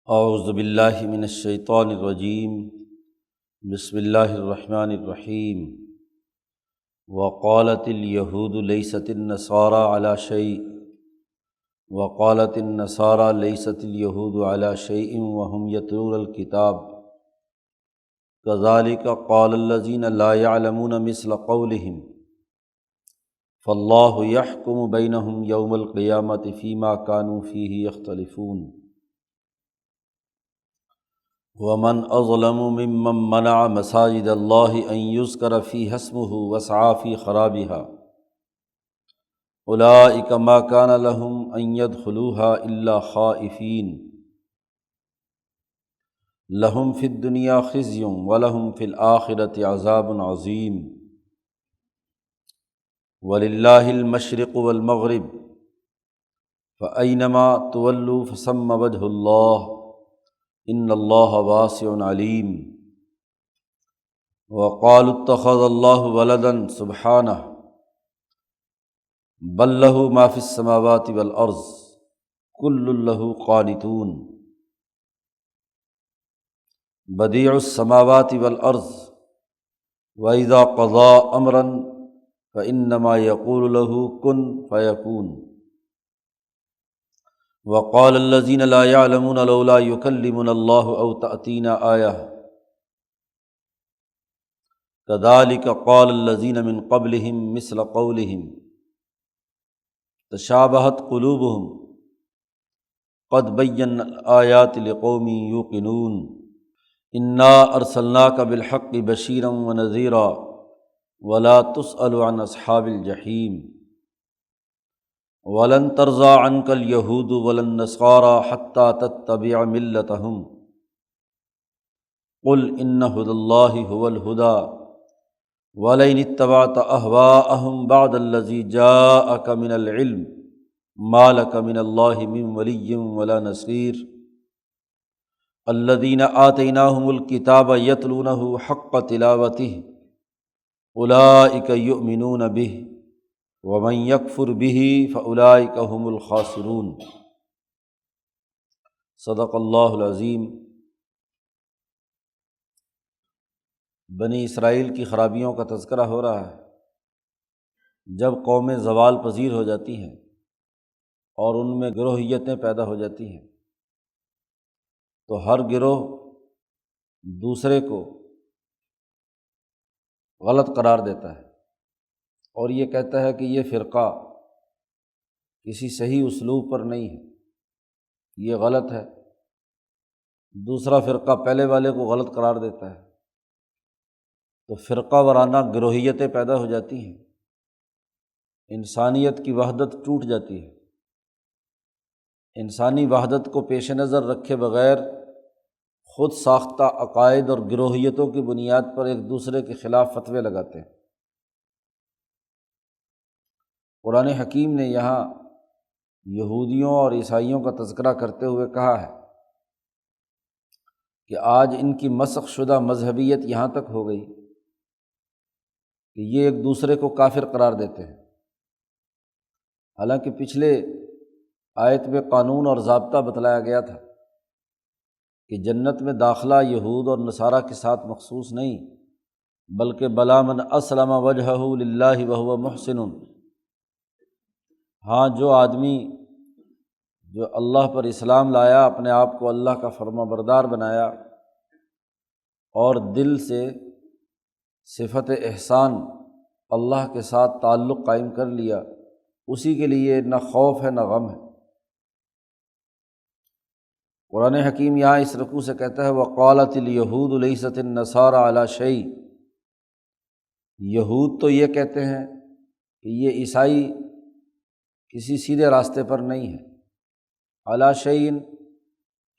اعوذ باللہ من الشیطان الرجیم، بسم اللہ الرحمن الرحیم۔ وقالت الیہود لیست النصارى علی شیء وقالت النصارى لیست الیہود علی شیء وهم یتلون الکتاب کذلک قال الذین لا یعلمون مثل قولهم فاللہ یحکم بینہم یوم القیامۃ فیما کانوا فیہ یختلفون۔ ومن اظلم ممن منع مساجد اللہ ان یذکر فیہا اسمہ وسعی فی خرابها اولئک ما کان لہم ان یدخلوها الا خائفین لہم فی الدنیا خزی ولہم فی الآخرۃ عذاب عظیم۔ وللہ المشرق والمغرب فأینما تولوا فثم وجہ اللہ ان اللہ واسع علیم۔ وقالوا اتخذ اللہ ولدا سبحانہ بل لہ ما فی السماوات والارض کل لہ قانتون۔ بدیع السماوات والارض واذا قضى امرا فانما یقول له کن فیکون۔ وقال الذین لا یعلمون لولا یکلمنا اللہ او تأتینا آیہ کذلک قال الذین من قبلہم مثل قولہم تشابہت قلوبہم قد بینا الآیات لقوم یوقنون۔ انا ارسلناک بالحق بشیرا ونذیرا ولا تسأل عن اصحاب الجحیم۔ ولن ترضى عنك اليهود ولا النصارى حتى تتبع ملتهم قل إن هدى الله هو الهدى ولئن اتبعت أهواءهم بعد الذي جاءك من العلم ما لك من الله من ولي ولا نصير۔ الذين آتيناهم الكتاب يتلونه حق تلاوته أولئك يؤمنون به ومن یکفر بہ فاولئک هم الخاسرون۔ صدق اللہ العظیم۔ بنی اسرائیل کی خرابیوں کا تذکرہ ہو رہا ہے۔ جب قومیں زوال پذیر ہو جاتی ہیں اور ان میں گروہیتیں پیدا ہو جاتی ہیں تو ہر گروہ دوسرے کو غلط قرار دیتا ہے اور یہ کہتا ہے کہ یہ فرقہ کسی صحیح اسلوب پر نہیں ہے، یہ غلط ہے۔ دوسرا فرقہ پہلے والے کو غلط قرار دیتا ہے تو فرقہ وارانہ گروہیتیں پیدا ہو جاتی ہیں، انسانیت کی وحدت ٹوٹ جاتی ہے۔ انسانی وحدت کو پیش نظر رکھے بغیر خود ساختہ عقائد اور گروہیتوں کی بنیاد پر ایک دوسرے کے خلاف فتوے لگاتے ہیں۔ قرآن حکیم نے یہاں یہودیوں اور عیسائیوں کا تذکرہ کرتے ہوئے کہا ہے کہ آج ان کی مسخ شدہ مذہبیت یہاں تک ہو گئی کہ یہ ایک دوسرے کو کافر قرار دیتے ہیں، حالانکہ پچھلے آیت میں قانون اور ضابطہ بتلایا گیا تھا کہ جنت میں داخلہ یہود اور نصارہ کے ساتھ مخصوص نہیں بلکہ بلا من اسلم وجہہ للہ وہو محسن۔ ہاں، جو آدمی جو اللہ پر اسلام لایا، اپنے آپ کو اللہ کا فرما بردار بنایا اور دل سے صفت احسان اللہ کے ساتھ تعلق قائم کر لیا، اسی کے لیے نہ خوف ہے نہ غم ہے۔ قرآن حکیم یہاں اس رکوع سے کہتا ہے وقالت الیہود لیست النصارى علی شیء۔ یہود تو یہ کہتے ہیں کہ یہ عیسائی کسی سیدھے راستے پر نہیں ہے، علی شیء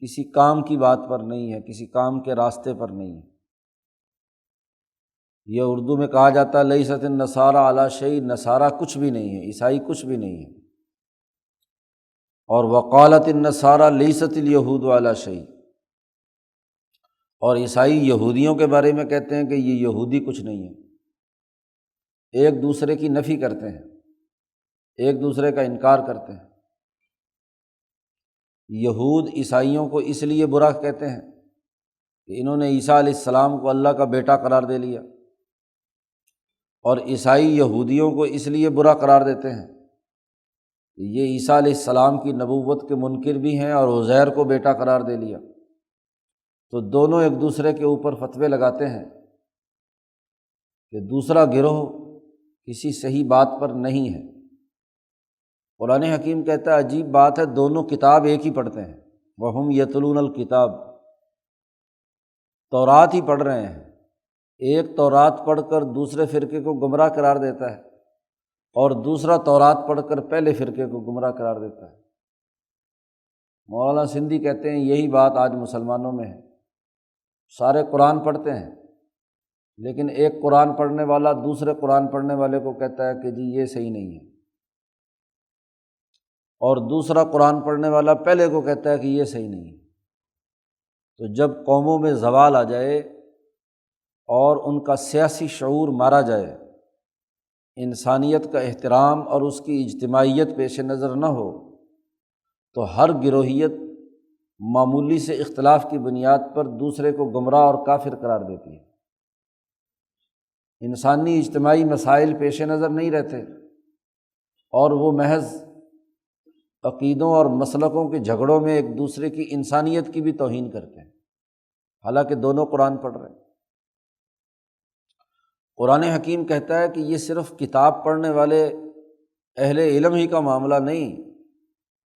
کسی کام کی بات پر نہیں ہے، کسی کام کے راستے پر نہیں ہے۔ یہ اردو میں کہا جاتا ہے لیست النصارى علی شیء، نصارہ کچھ بھی نہیں ہے، عیسائی کچھ بھی نہیں ہے۔ اور وقالت النصارى لیست الیہود علی شیء، اور عیسائی یہودیوں کے بارے میں کہتے ہیں کہ یہ یہودی کچھ نہیں ہے، ایک دوسرے کی نفی کرتے ہیں، ایک دوسرے کا انکار کرتے ہیں۔ یہود عیسائیوں کو اس لیے برا کہتے ہیں کہ انہوں نے عیسیٰ علیہ السلام کو اللہ کا بیٹا قرار دے لیا، اور عیسائی یہودیوں کو اس لیے برا قرار دیتے ہیں کہ یہ عیسیٰ علیہ السلام کی نبوت کے منکر بھی ہیں اور عزیر کو بیٹا قرار دے لیا۔ تو دونوں ایک دوسرے کے اوپر فتوے لگاتے ہیں کہ دوسرا گروہ کسی صحیح بات پر نہیں ہے۔ قرآن حکیم کہتا ہے عجیب بات ہے، دونوں کتاب ایک ہی پڑھتے ہیں، وَهُمْ يَتْلُونَ الْكِتَابَ، تورات ہی پڑھ رہے ہیں۔ ایک تورات پڑھ کر دوسرے فرقے کو گمراہ قرار دیتا ہے، اور دوسرا تورات پڑھ کر پہلے فرقے کو گمراہ قرار دیتا ہے۔ مولانا سندھی کہتے ہیں یہی بات آج مسلمانوں میں ہے، سارے قرآن پڑھتے ہیں لیکن ایک قرآن پڑھنے والا دوسرے قرآن پڑھنے والے کو کہتا ہے کہ جی یہ صحیح نہیں ہے، اور دوسرا قرآن پڑھنے والا پہلے کو کہتا ہے کہ یہ صحیح نہیں ہے۔ تو جب قوموں میں زوال آ جائے اور ان کا سیاسی شعور مارا جائے، انسانیت کا احترام اور اس کی اجتماعیت پیش نظر نہ ہو، تو ہر گروہیت معمولی سے اختلاف کی بنیاد پر دوسرے کو گمراہ اور کافر قرار دیتی ہے۔ انسانی اجتماعی مسائل پیش نظر نہیں رہتے، اور وہ محض عقیدوں اور مسلکوں کے جھگڑوں میں ایک دوسرے کی انسانیت کی بھی توہین کرتے ہیں، حالانکہ دونوں قرآن پڑھ رہے ہیں۔ قرآن حکیم کہتا ہے کہ یہ صرف کتاب پڑھنے والے اہل علم ہی کا معاملہ نہیں،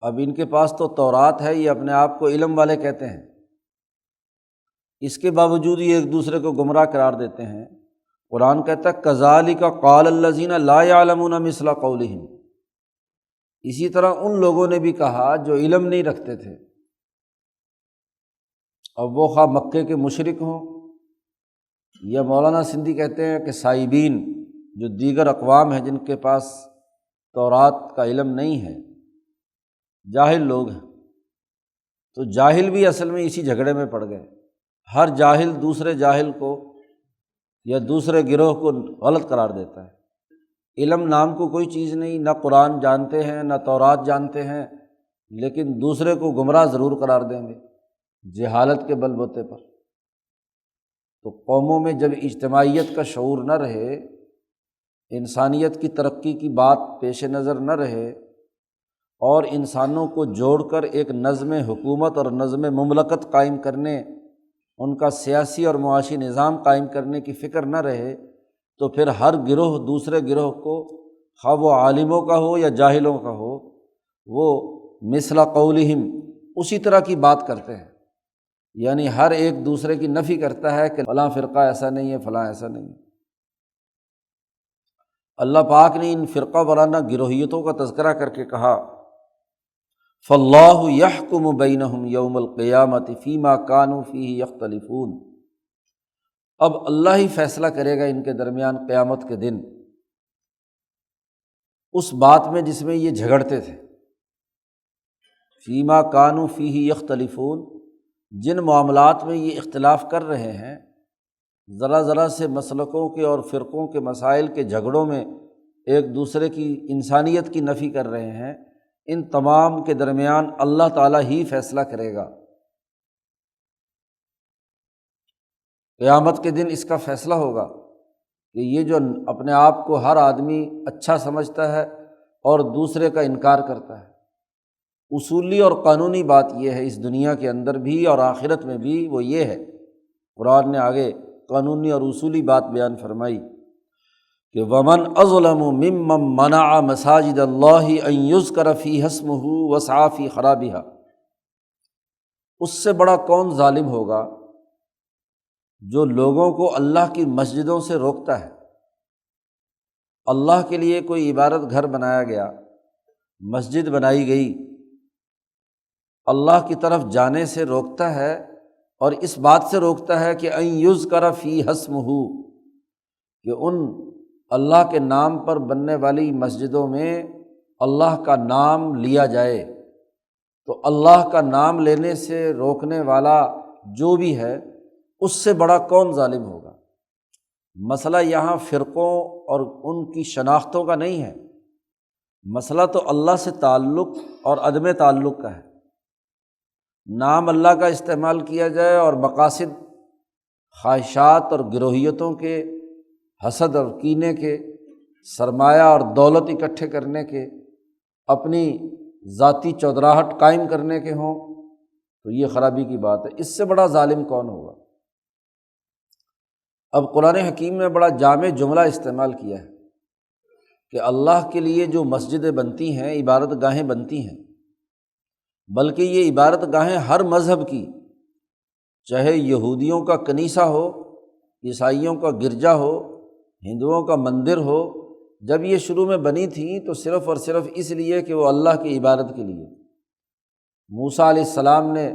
اب ان کے پاس تو تورات ہے، یہ اپنے آپ کو علم والے کہتے ہیں، اس کے باوجود یہ ایک دوسرے کو گمراہ قرار دیتے ہیں۔ قرآن کہتا ہے کذالک قال الذین لا یعلمون مثل قولہم، اسی طرح ان لوگوں نے بھی کہا جو علم نہیں رکھتے تھے، اب وہ خواہ مکے کے مشرک ہوں یا مولانا سندھی کہتے ہیں کہ سائبین، جو دیگر اقوام ہیں جن کے پاس تورات کا علم نہیں ہے، جاہل لوگ ہیں، تو جاہل بھی اصل میں اسی جھگڑے میں پڑ گئے۔ ہر جاہل دوسرے جاہل کو یا دوسرے گروہ کو غلط قرار دیتا ہے۔ علم نام کو کوئی چیز نہیں، نہ قرآن جانتے ہیں نہ تورات جانتے ہیں، لیکن دوسرے کو گمراہ ضرور قرار دیں گے جہالت کے بل بوتے پر۔ تو قوموں میں جب اجتماعیت کا شعور نہ رہے، انسانیت کی ترقی کی بات پیش نظر نہ رہے، اور انسانوں کو جوڑ کر ایک نظم حکومت اور نظم مملکت قائم کرنے، ان کا سیاسی اور معاشی نظام قائم کرنے کی فکر نہ رہے، تو پھر ہر گروہ دوسرے گروہ کو، خواہ وہ عالموں کا ہو یا جاہلوں کا ہو، وہ مثل قولہم اسی طرح کی بات کرتے ہیں، یعنی ہر ایک دوسرے کی نفی کرتا ہے کہ فلاں فرقہ ایسا نہیں ہے، فلاں ایسا نہیں ہے۔ اللہ پاک نے ان فرقہ وارانہ گروہیتوں کا تذکرہ کر کے کہا فاللہ یحکم بینہم یوم القیامۃ فیما کانوا فیہ یختلفون، اب اللہ ہی فیصلہ کرے گا ان کے درمیان قیامت کے دن اس بات میں جس میں یہ جھگڑتے تھے۔ فیما کانوا فیہ یختلفون، جن معاملات میں یہ اختلاف کر رہے ہیں، ذرا ذرا سے مسلکوں کے اور فرقوں کے مسائل کے جھگڑوں میں ایک دوسرے کی انسانیت کی نفی کر رہے ہیں، ان تمام کے درمیان اللہ تعالیٰ ہی فیصلہ کرے گا۔ قیامت کے دن اس کا فیصلہ ہوگا کہ یہ جو اپنے آپ کو ہر آدمی اچھا سمجھتا ہے اور دوسرے کا انکار کرتا ہے، اصولی اور قانونی بات یہ ہے اس دنیا کے اندر بھی اور آخرت میں بھی، وہ یہ ہے، قرآن نے آگے قانونی اور اصولی بات بیان فرمائی کہ وَمَنْ أَظْلَمُ مِمَّنْ مَنَعَ مَسَاجِدَ اللَّهِ أَنْ يُذْكَرَ فِيهَا اسْمُهُ وَسَعَىٰ فِي خَرَابِهَا، اس سے بڑا کون ظالم ہوگا جو لوگوں کو اللہ کی مسجدوں سے روکتا ہے۔ اللہ کے لیے کوئی عبادت گھر بنایا گیا، مسجد بنائی گئی، اللہ کی طرف جانے سے روکتا ہے، اور اس بات سے روکتا ہے کہ ان یذکر فیہا اسمہ، کہ ان اللہ کے نام پر بننے والی مسجدوں میں اللہ کا نام لیا جائے۔ تو اللہ کا نام لینے سے روکنے والا جو بھی ہے، اس سے بڑا کون ظالم ہوگا۔ مسئلہ یہاں فرقوں اور ان کی شناختوں کا نہیں ہے، مسئلہ تو اللہ سے تعلق اور عدم تعلق کا ہے۔ نام اللہ کا استعمال کیا جائے اور مقاصد خواہشات اور گروہیتوں کے، حسد اور کینے کے، سرمایہ اور دولت اکٹھے کرنے کے، اپنی ذاتی چودراہٹ قائم کرنے کے ہوں، تو یہ خرابی کی بات ہے۔ اس سے بڑا ظالم کون ہوگا؟ اب قرآن حکیم میں بڑا جامع جملہ استعمال کیا ہے کہ اللہ کے لیے جو مسجدیں بنتی ہیں، عبادت گاہیں بنتی ہیں، بلکہ یہ عبادت گاہیں ہر مذہب کی، چاہے یہودیوں کا کنیسہ ہو، عیسائیوں کا گرجا ہو، ہندوؤں کا مندر ہو، جب یہ شروع میں بنی تھیں تو صرف اور صرف اس لیے کہ وہ اللہ کی عبادت کے لیے۔ موسیٰ علیہ السلام نے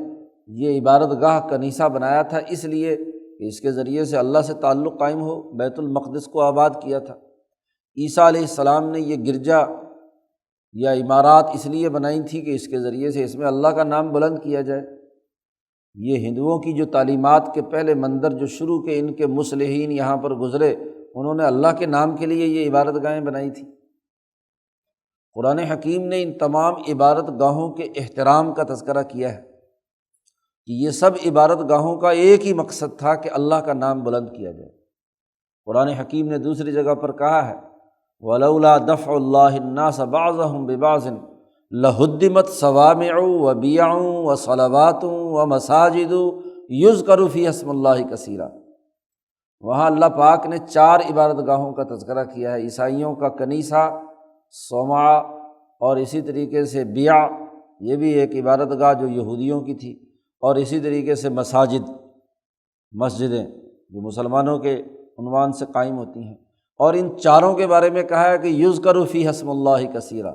یہ عبادت گاہ کنیسہ بنایا تھا اس لیے کہ اس کے ذریعے سے اللہ سے تعلق قائم ہو، بیت المقدس کو آباد کیا تھا۔ عیسیٰ علیہ السلام نے یہ گرجا یا عمارات اس لیے بنائی تھی کہ اس کے ذریعے سے اس میں اللہ کا نام بلند کیا جائے۔ یہ ہندوؤں کی جو تعلیمات کے پہلے منظر جو شروع کے ان کے مصلحین یہاں پر گزرے، انہوں نے اللہ کے نام کے لیے یہ عبادت گاہیں بنائی تھیں۔ قرآن حکیم نے ان تمام عبادت گاہوں کے احترام کا تذکرہ کیا ہے کہ یہ سب عبادت گاہوں کا ایک ہی مقصد تھا کہ اللہ کا نام بلند کیا جائے۔ قرآن حکیم نے دوسری جگہ پر کہا ہے وَلَوْلَا دَفْعُ اللَّهِ النَّاسَ بَعْضَهُمْ بِبَعْضٍ لَهُدِّمَتْ صَوَامِعُ وَبِيَعٌ وَصَلَوَاتٌ وَمَسَاجِدُ يُذْكَرُ فِيهَا اسْمُ اللَّهِ كَثِيرًا۔ وہاں اللہ پاک نے 4 عبادت گاہوں کا تذکرہ کیا ہے، عیسائیوں کا کنیسہ، صومعہ، اور اسی طریقے سے بیع، یہ بھی ایک عبادت گاہ جو یہودیوں کی تھی، اور اسی طریقے سے مسجدیں جو مسلمانوں کے عنوان سے قائم ہوتی ہیں، اور ان چاروں کے بارے میں کہا ہے کہ یذکر فیہ اسم اللہ کثیرا،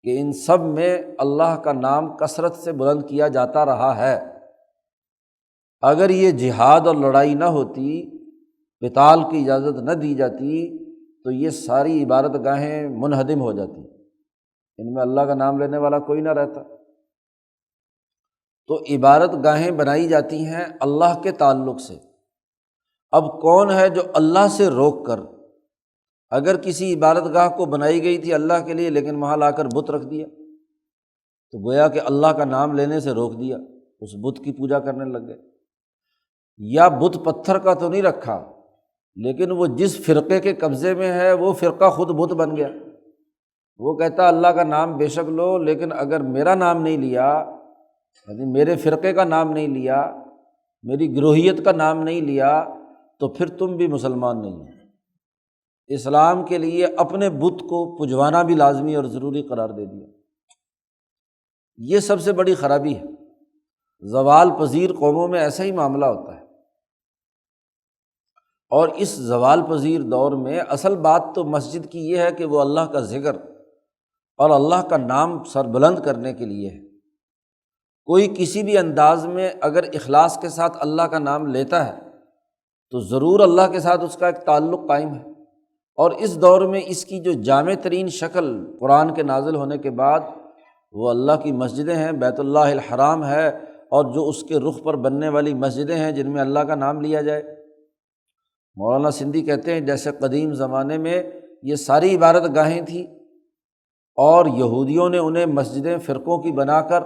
کہ ان سب میں اللہ کا نام کثرت سے بلند کیا جاتا رہا ہے۔ اگر یہ جہاد اور لڑائی نہ ہوتی، قتال کی اجازت نہ دی جاتی، تو یہ ساری عبادت گاہیں منہدم ہو جاتی، ان میں اللہ کا نام لینے والا کوئی نہ رہتا۔ تو عبادت گاہیں بنائی جاتی ہیں اللہ کے تعلق سے۔ اب کون ہے جو اللہ سے روک کر، اگر کسی عبادت گاہ کو بنائی گئی تھی اللہ کے لیے لیکن وہاں لا کر بت رکھ دیا، تو گویا کہ اللہ کا نام لینے سے روک دیا، اس بت کی پوجا کرنے لگ گئے۔ یا بت پتھر کا تو نہیں رکھا، لیکن وہ جس فرقے کے قبضے میں ہے وہ فرقہ خود بت بن گیا، وہ کہتا اللہ کا نام بے شک لو، لیکن اگر میرا نام نہیں لیا، یعنی میرے فرقے کا نام نہیں لیا، میری گروہیت کا نام نہیں لیا، تو پھر تم بھی مسلمان نہیں ہو۔ اسلام کے لیے اپنے بت کو پجوانا بھی لازمی اور ضروری قرار دے دیا۔ یہ سب سے بڑی خرابی ہے۔ زوال پذیر قوموں میں ایسا ہی معاملہ ہوتا ہے، اور اس زوال پذیر دور میں اصل بات تو مسجد کی یہ ہے کہ وہ اللہ کا ذکر اور اللہ کا نام سربلند کرنے کے لیے ہے۔ کوئی کسی بھی انداز میں اگر اخلاص کے ساتھ اللہ کا نام لیتا ہے تو ضرور اللہ کے ساتھ اس کا ایک تعلق قائم ہے۔ اور اس دور میں اس کی جو جامع ترین شکل قرآن کے نازل ہونے کے بعد وہ اللہ کی مسجدیں ہیں، بیت اللہ الحرام ہے، اور جو اس کے رخ پر بننے والی مسجدیں ہیں جن میں اللہ کا نام لیا جائے۔ مولانا سندھی کہتے ہیں جیسے قدیم زمانے میں یہ ساری عبادت گاہیں تھیں اور یہودیوں نے انہیں مسجدیں فرقوں کی بنا کر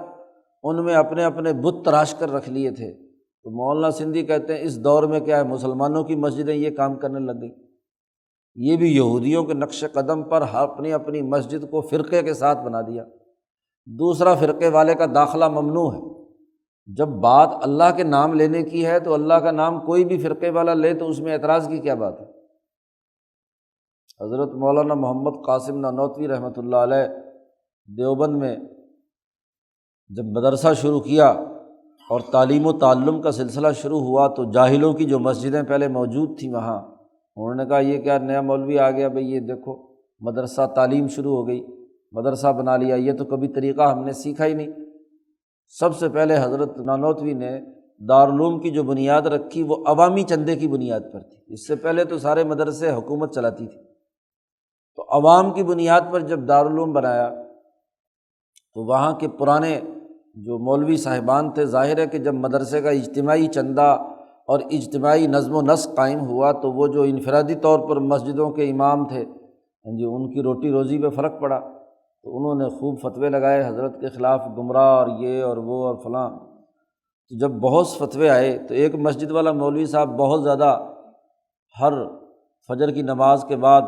ان میں اپنے اپنے بت تراش کر رکھ لیے تھے، تو مولانا سندھی کہتے ہیں اس دور میں کیا ہے، مسلمانوں کی مسجدیں یہ کام کرنے لگ گئی۔ یہ بھی یہودیوں کے نقش قدم پر اپنی اپنی مسجد کو فرقے کے ساتھ بنا دیا، دوسرا فرقے والے کا داخلہ ممنوع ہے۔ جب بات اللہ کے نام لینے کی ہے تو اللہ کا نام کوئی بھی فرقے والا لے تو اس میں اعتراض کی کیا بات ہے۔ حضرت مولانا محمد قاسم نانوتوی رحمۃ اللہ علیہ دیوبند میں جب مدرسہ شروع کیا اور تعلیم و تعلم کا سلسلہ شروع ہوا تو جاہلوں کی جو مسجدیں پہلے موجود تھیں وہاں انہوں نے کہا یہ کیا نیا مولوی آ گیا بھئی، یہ دیکھو مدرسہ تعلیم شروع ہو گئی، مدرسہ بنا لیا، یہ تو کبھی طریقہ ہم نے سیکھا ہی نہیں۔ سب سے پہلے حضرت نانوتوی نے دارالعلوم کی جو بنیاد رکھی وہ عوامی چندے کی بنیاد پر تھی، اس سے پہلے تو سارے مدرسے حکومت چلاتی تھی، تو عوام کی بنیاد پر جب دارالعلوم بنایا تو وہاں کے پرانے جو مولوی صاحبان تھے، ظاہر ہے کہ جب مدرسے کا اجتماعی چندہ اور اجتماعی نظم و نسق قائم ہوا تو وہ جو انفرادی طور پر مسجدوں کے امام تھے ان کی روٹی روزی پہ فرق پڑا، تو انہوں نے خوب فتوے لگائے حضرت کے خلاف، گمراہ اور یہ اور وہ اور فلاں۔ تو جب بہت فتوے آئے تو ایک مسجد والا مولوی صاحب بہت زیادہ ہر فجر کی نماز کے بعد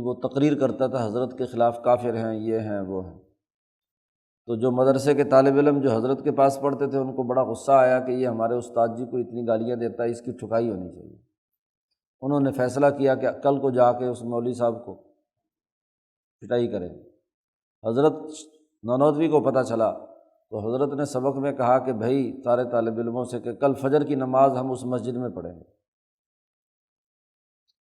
وہ تقریر کرتا تھا حضرت کے خلاف، کافر ہیں، یہ ہیں، وہ ہیں۔ تو جو مدرسے کے طالب علم جو حضرت کے پاس پڑھتے تھے ان کو بڑا غصہ آیا کہ یہ ہمارے استاد جی کو اتنی گالیاں دیتا ہے، اس کی ٹھکائی ہونی چاہیے۔ انہوں نے فیصلہ کیا کہ کل کو جا کے اس مولوی صاحب کو پٹائی کریں۔ حضرت نانوتوی کو پتہ چلا تو حضرت نے سبق میں کہا کہ بھائی سارے طالب علموں سے کہ کل فجر کی نماز ہم اس مسجد میں پڑھیں گے۔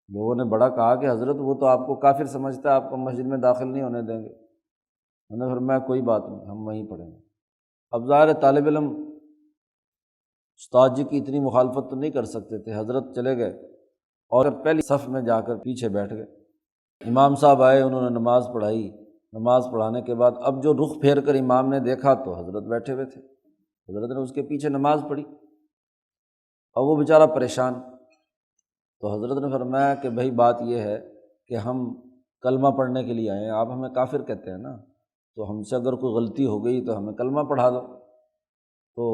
لوگوں نے بڑا کہا کہ حضرت وہ تو آپ کو کافر سمجھتا ہے، آپ کو مسجد میں داخل نہیں ہونے دیں گے۔ انہوں نے فرمایا کوئی بات نہیں، ہم وہیں پڑھیں گے۔ اب ظاہر طالب علم استاد جی کی اتنی مخالفت تو نہیں کر سکتے تھے، حضرت چلے گئے اور پہلی صف میں جا کر پیچھے بیٹھ گئے۔ امام صاحب آئے، انہوں نے نماز پڑھائی۔ نماز پڑھانے کے بعد اب جو رخ پھیر کر امام نے دیکھا تو حضرت بیٹھے ہوئے تھے، حضرت نے اس کے پیچھے نماز پڑھی اور وہ بیچارہ پریشان۔ تو حضرت نے فرمایا کہ بھائی بات یہ ہے کہ ہم کلمہ پڑھنے کے لیے آئے ہیں، آپ ہمیں کافر کہتے ہیں نا، تو ہم سے اگر کوئی غلطی ہو گئی تو ہمیں کلمہ پڑھا دو۔ تو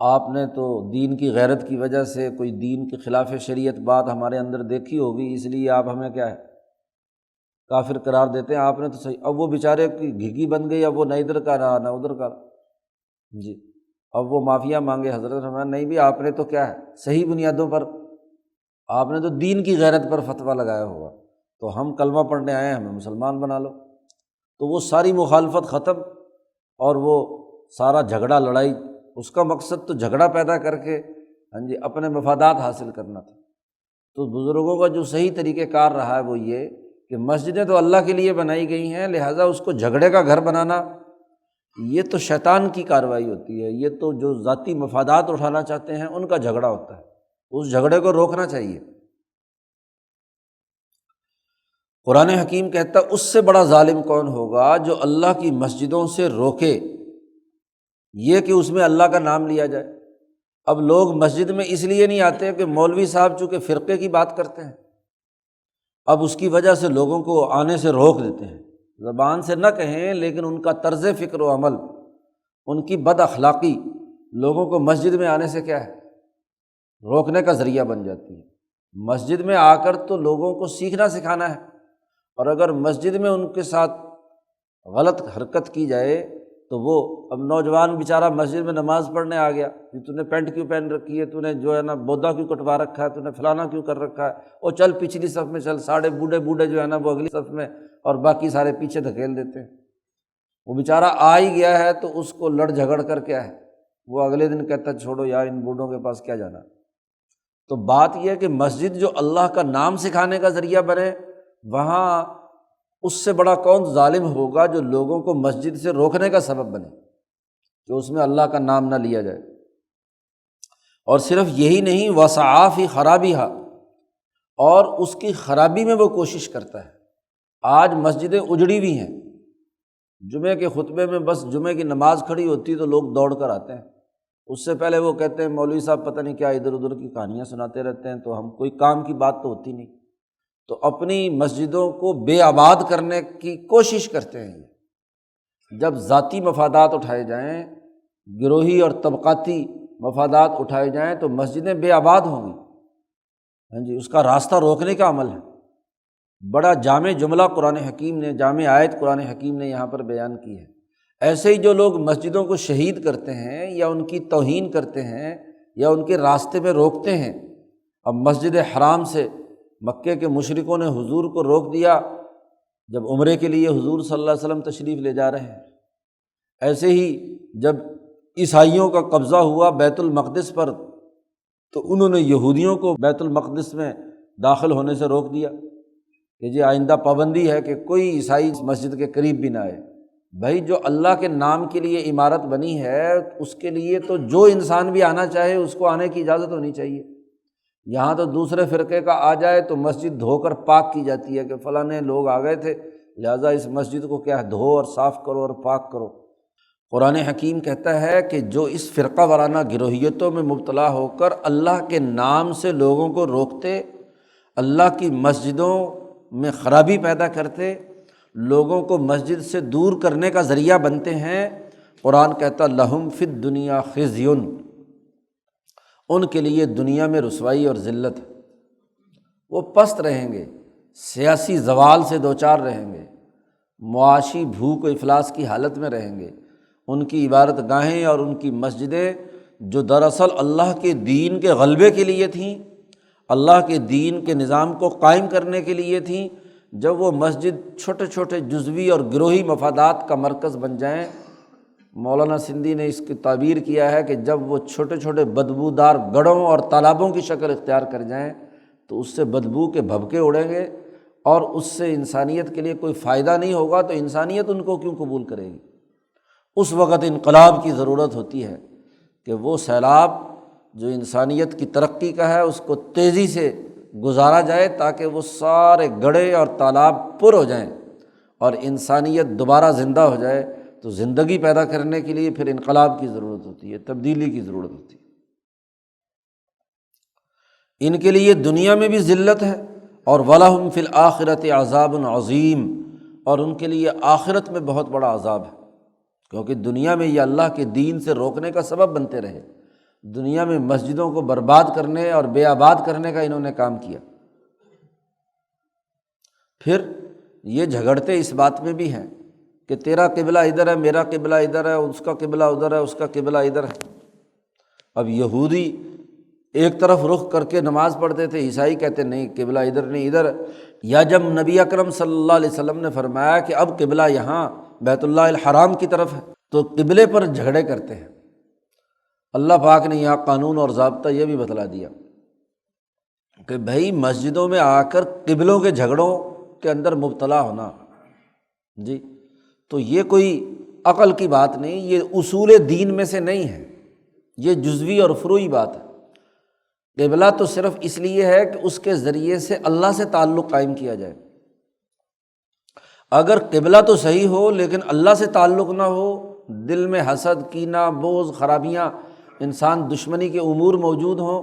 آپ نے تو دین کی غیرت کی وجہ سے کوئی دین کے خلاف شریعت بات ہمارے اندر دیکھی ہوگی، اس لیے آپ ہمیں کیا ہے کافر قرار دیتے ہیں۔ آپ نے تو صحیح، اب وہ بیچارے کی گھگی بن گئی، اب وہ نہ ادھر کا رہا نہ ادھر کا۔ جی اب وہ معافیا مانگے، حضرت فرمایا نہیں بھی آپ نے تو کیا ہے صحیح بنیادوں پر، آپ نے تو دین کی غیرت پر فتویٰ لگایا ہوگا، تو ہم کلمہ پڑھنے آئے ہیں، ہمیں مسلمان بنا لو۔ تو وہ ساری مخالفت ختم اور وہ سارا جھگڑا لڑائی، اس کا مقصد تو جھگڑا پیدا کر کے اپنے مفادات حاصل کرنا تھا۔ تو بزرگوں کا جو صحیح طریقہ کار رہا ہے وہ یہ کہ مسجدیں تو اللہ کے لیے بنائی گئی ہیں، لہٰذا اس کو جھگڑے کا گھر بنانا یہ تو شیطان کی کارروائی ہوتی ہے، یہ تو جو ذاتی مفادات اٹھانا چاہتے ہیں ان کا جھگڑا ہوتا ہے، اس جھگڑے کو روکنا چاہیے۔ قرآن حکیم کہتا ہے اس سے بڑا ظالم کون ہوگا جو اللہ کی مسجدوں سے روکے یہ کہ اس میں اللہ کا نام لیا جائے۔ اب لوگ مسجد میں اس لیے نہیں آتے کہ مولوی صاحب چونکہ فرقے کی بات کرتے ہیں، اب اس کی وجہ سے لوگوں کو آنے سے روک دیتے ہیں، زبان سے نہ کہیں لیکن ان کا طرز فکر و عمل، ان کی بد اخلاقی لوگوں کو مسجد میں آنے سے کیا ہے روکنے کا ذریعہ بن جاتی ہے۔ مسجد میں آ کر تو لوگوں کو سیکھنا سکھانا ہے، اور اگر مسجد میں ان کے ساتھ غلط حرکت کی جائے تو وہ اب نوجوان بیچارہ مسجد میں نماز پڑھنے آ گیا، تو نے پینٹ کیوں پہن رکھی ہے، تو نے جو ہے نا بودا کیوں کٹوا رکھا ہے، تو نے فلانا کیوں کر رکھا ہے، اور چل پچھلی صف میں چل، ساڑھے بوڑھے جو ہے نا وہ اگلی صف میں اور باقی سارے پیچھے دھکیل دیتے ہیں۔ وہ بیچارہ آ ہی گیا ہے تو اس کو لڑ جھگڑ کر کیا ہے وہ اگلے دن کہتا چھوڑو یار ان بوڑھوں کے پاس کیا جانا۔ تو بات یہ ہے کہ مسجد جو اللہ کا نام سکھانے کا ذریعہ بنے، وہاں اس سے بڑا کون ظالم ہوگا جو لوگوں کو مسجد سے روکنے کا سبب بنے کہ اس میں اللہ کا نام نہ لیا جائے۔ اور صرف یہی نہیں، وسعیٰ فی خرابیہا، اور اس کی خرابی میں وہ کوشش کرتا ہے۔ آج مسجدیں اجڑی ہوئی ہیں، جمعے کے خطبے میں بس جمعے کی نماز کھڑی ہوتی تو لوگ دوڑ کر آتے ہیں، اس سے پہلے وہ کہتے ہیں مولوی صاحب پتہ نہیں کیا ادھر ادھر کی کہانیاں سناتے رہتے ہیں، تو ہم کوئی کام کی بات تو ہوتی نہیں، تو اپنی مسجدوں کو بے آباد کرنے کی کوشش کرتے ہیں۔ جب ذاتی مفادات اٹھائے جائیں، گروہی اور طبقاتی مفادات اٹھائے جائیں تو مسجدیں بے آباد ہوں گی۔ اس کا راستہ روکنے کا عمل ہے۔ بڑا جامع جملہ قرآن حکیم نے، جامع آیت قرآن حکیم نے یہاں پر بیان کی ہے۔ ایسے ہی جو لوگ مسجدوں کو شہید کرتے ہیں یا ان کی توہین کرتے ہیں یا ان کے راستے میں روکتے ہیں، اب مسجد حرام سے مکے کے مشرکوں نے حضور کو روک دیا جب عمرے کے لیے حضور صلی اللہ علیہ وسلم تشریف لے جا رہے ہیں۔ ایسے ہی جب عیسائیوں کا قبضہ ہوا بیت المقدس پر تو انہوں نے یہودیوں کو بیت المقدس میں داخل ہونے سے روک دیا کہ جی آئندہ پابندی ہے کہ کوئی عیسائی مسجد کے قریب بھی نہ آئے۔ بھائی جو اللہ کے نام کے لیے عمارت بنی ہے اس کے لیے تو جو انسان بھی آنا چاہے اس کو آنے کی اجازت ہونی چاہیے۔ یہاں تو دوسرے فرقے کا آ جائے تو مسجد دھو کر پاک کی جاتی ہے کہ فلاں لوگ آ گئے تھے لہٰذا اس مسجد کو کیا ہے دھو اور صاف کرو اور پاک کرو۔ قرآن حکیم کہتا ہے کہ جو اس فرقہ وارانہ گروہیتوں میں مبتلا ہو کر اللہ کے نام سے لوگوں کو روکتے، اللہ کی مسجدوں میں خرابی پیدا کرتے، لوگوں کو مسجد سے دور کرنے کا ذریعہ بنتے ہیں، قرآن کہتا لہم فی الدنیا خزی، ان کے لیے دنیا میں رسوائی اور ذلت ہے، وہ پست رہیں گے، سیاسی زوال سے دوچار رہیں گے، معاشی بھوک و افلاس کی حالت میں رہیں گے۔ ان کی عبادت گاہیں اور ان کی مسجدیں جو دراصل اللہ کے دین کے غلبے کے لیے تھیں، اللہ کے دین کے نظام کو قائم کرنے کے لیے تھیں، جب وہ مسجد چھوٹے چھوٹے جزوی اور گروہی مفادات کا مرکز بن جائیں، مولانا سندھی نے اس کی تعبیر کیا ہے کہ جب وہ چھوٹے چھوٹے بدبودار گڑھوں اور تالابوں کی شکل اختیار کر جائیں تو اس سے بدبو کے بھبکے اڑیں گے، اور اس سے انسانیت کے لیے کوئی فائدہ نہیں ہوگا، تو انسانیت ان کو کیوں قبول کرے گی؟ اس وقت انقلاب کی ضرورت ہوتی ہے کہ وہ سیلاب جو انسانیت کی ترقی کا ہے اس کو تیزی سے گزارا جائے، تاکہ وہ سارے گڑھے اور تالاب پر ہو جائیں اور انسانیت دوبارہ زندہ ہو جائے۔ تو زندگی پیدا کرنے کے لیے پھر انقلاب کی ضرورت ہوتی ہے، تبدیلی کی ضرورت ہوتی ہے۔ ان کے لیے دنیا میں بھی ذلت ہے، اور وَلَهُمْ فِي الْآخِرَةِ عَذَابٌ عَظِيمٌ، اور ان کے لیے آخرت میں بہت بڑا عذاب ہے، کیونکہ دنیا میں یہ اللہ کے دین سے روکنے کا سبب بنتے رہے، دنیا میں مسجدوں کو برباد کرنے اور بے آباد کرنے کا انہوں نے کام کیا۔ پھر یہ جھگڑتے اس بات میں بھی ہیں کہ تیرا قبلہ ادھر ہے، میرا قبلہ ادھر ہے، اس کا قبلہ ادھر ہے، اس کا قبلہ ادھر ہے۔ اب یہودی ایک طرف رخ کر کے نماز پڑھتے تھے، عیسائی کہتے نہیں قبلہ ادھر نہیں ادھر ہے۔ یا جب نبی اکرم صلی اللہ علیہ وسلم نے فرمایا کہ اب قبلہ یہاں بیت اللہ الحرام کی طرف ہے، تو قبلے پر جھگڑے کرتے ہیں۔ اللہ پاک نے یہاں قانون اور ضابطہ یہ بھی بتلا دیا کہ بھائی مسجدوں میں آ کر قبلوں کے جھگڑوں کے اندر مبتلا ہونا، جی تو یہ کوئی عقل کی بات نہیں، یہ اصول دین میں سے نہیں ہے، یہ جزوی اور فروعی بات ہے۔ قبلہ تو صرف اس لیے ہے کہ اس کے ذریعے سے اللہ سے تعلق قائم کیا جائے۔ اگر قبلہ تو صحیح ہو لیکن اللہ سے تعلق نہ ہو، دل میں حسد، کینہ، بغض، خرابیاں، انسان دشمنی کے امور موجود ہوں،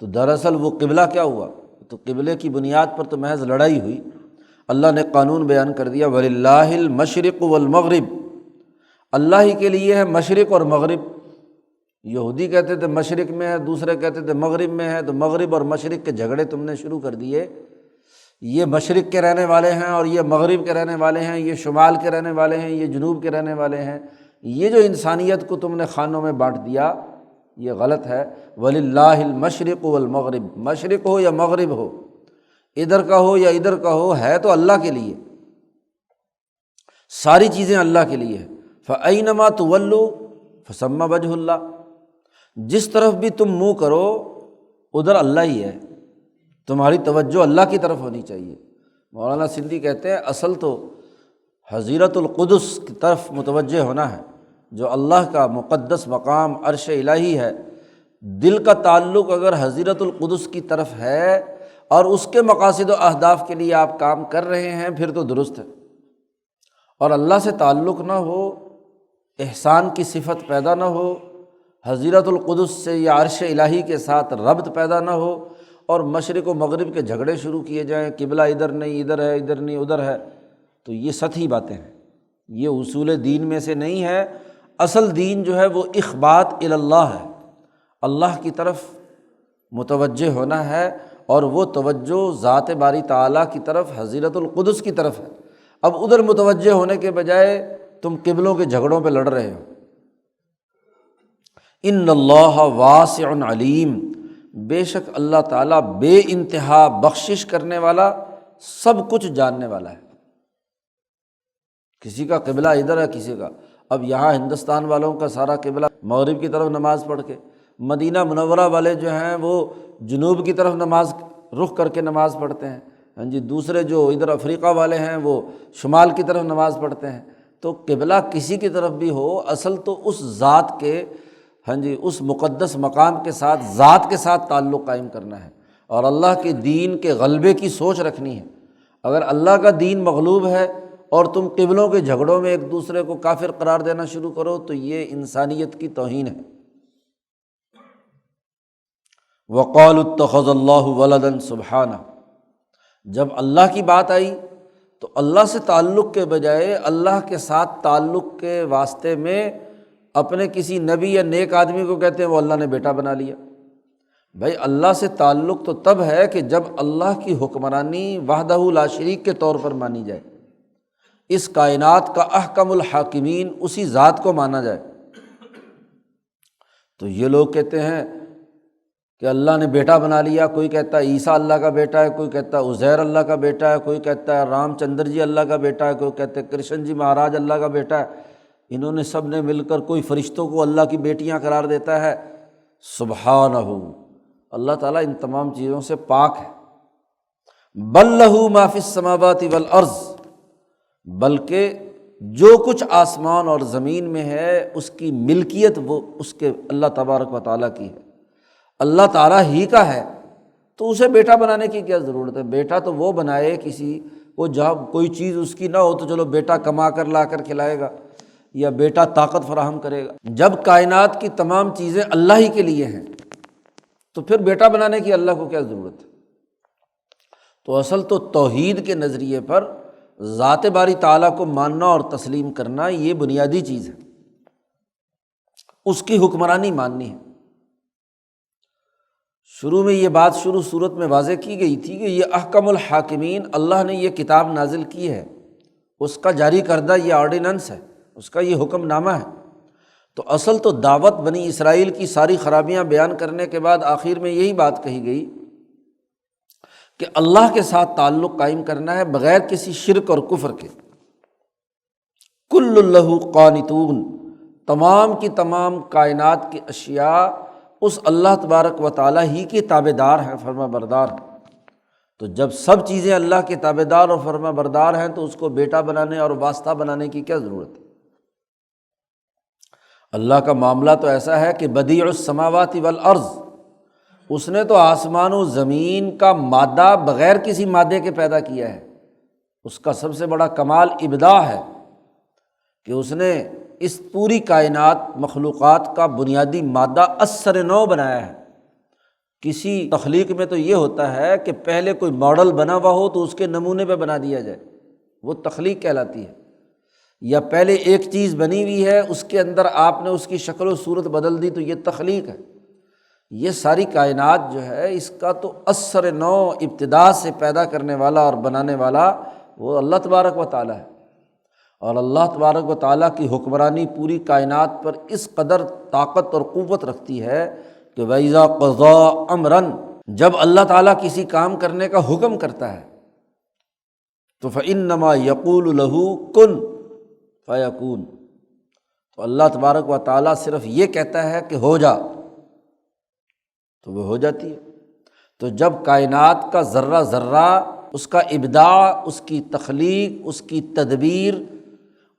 تو دراصل وہ قبلہ کیا ہوا؟ تو قبلے کی بنیاد پر تو محض لڑائی ہوئی۔ اللہ نے قانون بیان کر دیا وَلِلَّهِ الْمَشْرِقُ وَالْمَغْرِبُ، اللہ ہی کے لیے ہے مشرق اور مغرب۔ یہودی کہتے تھے مشرق میں ہے، دوسرے کہتے تھے مغرب میں ہے، تو مغرب اور مشرق کے جھگڑے تم نے شروع کر دیے۔ یہ مشرق کے رہنے والے ہیں اور یہ مغرب کے رہنے والے ہیں، یہ شمال کے رہنے والے ہیں، یہ جنوب کے رہنے والے ہیں۔ یہ جو انسانیت کو تم نے خانوں میں بانٹ دیا، یہ غلط ہے۔ وَلِلَّهِ الْمَشْرِقُ وَالْمَغْرِبُ، مشرق ہو یا مغرب ہو، ادھر کا ہو یا ادھر کا ہو، ہے تو اللہ کے لیے، ساری چیزیں اللہ کے لیے ہے۔ فَأَيْنَمَا تُوَلُّوا فَثَمَّ وَجْهُ اللَّهِ، جس طرف بھی تم منہ کرو ادھر اللہ ہی ہے، تمہاری توجہ اللہ کی طرف ہونی چاہیے۔ مولانا سندھی کہتے ہیں اصل تو حضیرت القدس کی طرف متوجہ ہونا ہے، جو اللہ کا مقدس مقام عرش الہی ہے۔ دل کا تعلق اگر حضیرت القدس کی طرف ہے اور اس کے مقاصد و اہداف کے لیے آپ کام کر رہے ہیں، پھر تو درست ہے۔ اور اللہ سے تعلق نہ ہو، احسان کی صفت پیدا نہ ہو، حضیرت القدس سے یا عرش الہی کے ساتھ ربط پیدا نہ ہو، اور مشرق و مغرب کے جھگڑے شروع کیے جائیں، قبلہ ادھر نہیں ادھر ہے، ادھر نہیں ادھر ہے، تو یہ سطحی باتیں ہیں، یہ اصول دین میں سے نہیں ہے۔ اصل دین جو ہے وہ اخبات الی اللہ ہے، اللہ کی طرف متوجہ ہونا ہے، اور وہ توجہ ذات باری تعالیٰ کی طرف، حضیرت القدس کی طرف ہے۔ اب ادھر متوجہ ہونے کے بجائے تم قبلوں کے جھگڑوں پہ لڑ رہے ہو۔ ان اللہ واسع علیم، بے شک اللہ تعالیٰ بے انتہا بخشش کرنے والا، سب کچھ جاننے والا ہے۔ کسی کا قبلہ ادھر ہے، کسی کا، اب یہاں ہندوستان والوں کا سارا قبلہ مغرب کی طرف نماز پڑھ کے، مدینہ منورہ والے جو ہیں وہ جنوب کی طرف نماز رخ کر کے نماز پڑھتے ہیں، ہاں جی، دوسرے جو ادھر افریقہ والے ہیں وہ شمال کی طرف نماز پڑھتے ہیں۔ تو قبلہ کسی کی طرف بھی ہو، اصل تو اس ذات کے، ہاں جی، اس مقدس مقام کے ساتھ، ذات کے ساتھ تعلق قائم کرنا ہے، اور اللہ کے دین کے غلبے کی سوچ رکھنی ہے۔ اگر اللہ کا دین مغلوب ہے اور تم قبلوں کے جھگڑوں میں ایک دوسرے کو کافر قرار دینا شروع کرو، تو یہ انسانیت کی توہین ہے۔ وَقَالُوا اتَّخَذَ اللَّهُ وَلَدًا سبحانہ، جب اللہ کی بات آئی تو اللہ سے تعلق کے بجائے اللہ کے ساتھ تعلق کے واسطے میں اپنے کسی نبی یا نیک آدمی کو کہتے ہیں وہ اللہ نے بیٹا بنا لیا۔ بھائی اللہ سے تعلق تو تب ہے کہ جب اللہ کی حکمرانی وحدہ لا شریک کے طور پر مانی جائے، اس کائنات کا احکم الحاکمین اسی ذات کو مانا جائے۔ تو یہ لوگ کہتے ہیں کہ اللہ نے بیٹا بنا لیا، کوئی کہتا ہے عیسیٰ اللہ کا بیٹا ہے، کوئی کہتا ہے عزیر اللہ کا بیٹا ہے، کوئی کہتا ہے رام چندر جی اللہ کا بیٹا ہے، کوئی کہتے ہیں کرشن جی مہاراج اللہ کا بیٹا ہے۔ انہوں نے سب نے مل کر، کوئی فرشتوں کو اللہ کی بیٹیاں قرار دیتا ہے۔ سبحانہ، اللہ تعالیٰ ان تمام چیزوں سے پاک ہے۔ بل لہ ما فی السماوات والارض، بلکہ جو کچھ آسمان اور زمین میں ہے اس کی ملکیت وہ اس کے اللہ تبارک و تعالیٰ کی ہے، اللہ تعالیٰ ہی کا ہے، تو اسے بیٹا بنانے کی کیا ضرورت ہے؟ بیٹا تو وہ بنائے کسی کو جب کوئی چیز اس کی نہ ہو تو چلو بیٹا کما کر لا کر کھلائے گا یا بیٹا طاقت فراہم کرے گا۔ جب کائنات کی تمام چیزیں اللہ ہی کے لیے ہیں تو پھر بیٹا بنانے کی اللہ کو کیا ضرورت ہے؟ تو اصل تو توحید کے نظریے پر ذات باری تعالیٰ کو ماننا اور تسلیم کرنا یہ بنیادی چیز ہے، اس کی حکمرانی ماننی ہے۔ شروع میں یہ بات صورت میں واضح کی گئی تھی کہ یہ احکم الحاکمین، اللہ نے یہ کتاب نازل کی ہے، اس کا جاری کردہ یہ آرڈیننس ہے، اس کا یہ حکم نامہ ہے۔ تو اصل تو دعوت بنی اسرائیل کی ساری خرابیاں بیان کرنے کے بعد آخر میں یہی بات کہی گئی کہ اللہ کے ساتھ تعلق قائم کرنا ہے بغیر کسی شرک اور کفر کے۔ کل لہ قانتون، تمام کی تمام کائنات کی اشیاء اس اللہ تبارک و تعالیٰ ہی کے تابع دار ہیں، فرما بردار ہیں۔ تو جب سب چیزیں اللہ کے تابع دار اور فرما بردار ہیں تو اس کو بیٹا بنانے اور واسطہ بنانے کی کیا ضرورت ہے؟ اللہ کا معاملہ تو ایسا ہے کہ بدیع السماوات والارض، اس نے تو آسمان و زمین کا مادہ بغیر کسی مادے کے پیدا کیا ہے۔ اس کا سب سے بڑا کمال ابداع ہے کہ اس نے اس پوری کائنات مخلوقات کا بنیادی مادہ اثر نو بنایا ہے۔ کسی تخلیق میں تو یہ ہوتا ہے کہ پہلے کوئی ماڈل بنا ہوا ہو تو اس کے نمونے پہ بنا دیا جائے، وہ تخلیق کہلاتی ہے۔ یا پہلے ایک چیز بنی ہوئی ہے، اس کے اندر آپ نے اس کی شکل و صورت بدل دی تو یہ تخلیق ہے۔ یہ ساری کائنات جو ہے اس کا تو اثر نو، ابتدا سے پیدا کرنے والا اور بنانے والا وہ اللہ تبارک و تعالیٰ ہے۔ اور اللہ تبارک و تعالیٰ کی حکمرانی پوری کائنات پر اس قدر طاقت اور قوت رکھتی ہے کہ وَإِذَا قَضَىٰ أَمْرًا، جب اللہ تعالیٰ کسی کام کرنے کا حکم کرتا ہے تو فَإِنَّمَا يَقُولُ لَهُ كُن فَيَكُونُ، تو اللہ تبارک و تعالیٰ صرف یہ کہتا ہے کہ ہو جا تو وہ ہو جاتی ہے۔ تو جب کائنات کا ذرہ ذرہ، اس کا ابداع، اس کی تخلیق، اس کی تدبیر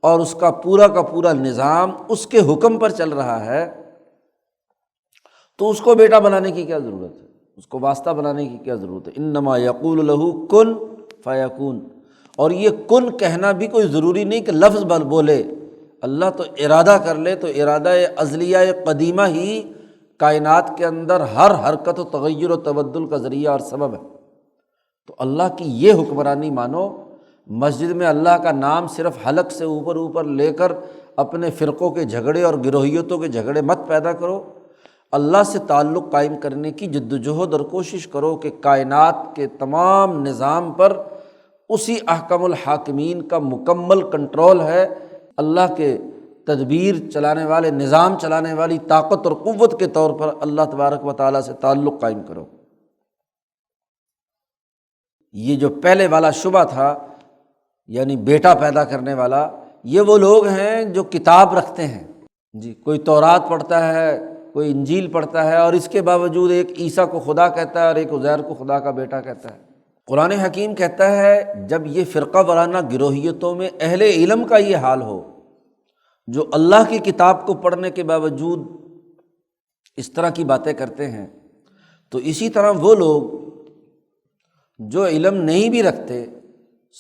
اور اس کا پورا نظام اس کے حکم پر چل رہا ہے تو اس کو بیٹا بنانے کی کیا ضرورت ہے؟ اس کو واسطہ بنانے کی کیا ضرورت ہے؟ انما یقول لہ کن فیکون۔ اور یہ کن کہنا بھی کوئی ضروری نہیں کہ لفظ بولے، اللہ تو ارادہ کر لے تو ارادہ ازلیہ قدیمہ ہی کائنات کے اندر ہر حرکت و تغیر و تبدل کا ذریعہ اور سبب ہے۔ تو اللہ کی یہ حکمرانی مانو۔ مسجد میں اللہ کا نام صرف حلق سے اوپر لے کر اپنے فرقوں کے جھگڑے اور گروہیتوں کے جھگڑے مت پیدا کرو، اللہ سے تعلق قائم کرنے کی جد و جہد اور کوشش کرو کہ کائنات کے تمام نظام پر اسی احکم الحاکمین کا مکمل کنٹرول ہے۔ اللہ کے تدبیر چلانے والے، نظام چلانے والی طاقت اور قوت کے طور پر اللہ تبارک و تعالیٰ سے تعلق قائم کرو۔ یہ جو پہلے والا شبہ تھا یعنی بیٹا پیدا کرنے والا، یہ وہ لوگ ہیں جو کتاب رکھتے ہیں جی، کوئی تورات پڑھتا ہے، کوئی انجیل پڑھتا ہے اور اس کے باوجود ایک عیسیٰ کو خدا کہتا ہے اور ایک عزیر کو خدا کا بیٹا کہتا ہے۔ قرآن حکیم کہتا ہے جب یہ فرقہ وارانہ گروہیتوں میں اہل علم کا یہ حال ہو جو اللہ کی کتاب کو پڑھنے کے باوجود اس طرح کی باتیں کرتے ہیں، تو اسی طرح وہ لوگ جو علم نہیں بھی رکھتے،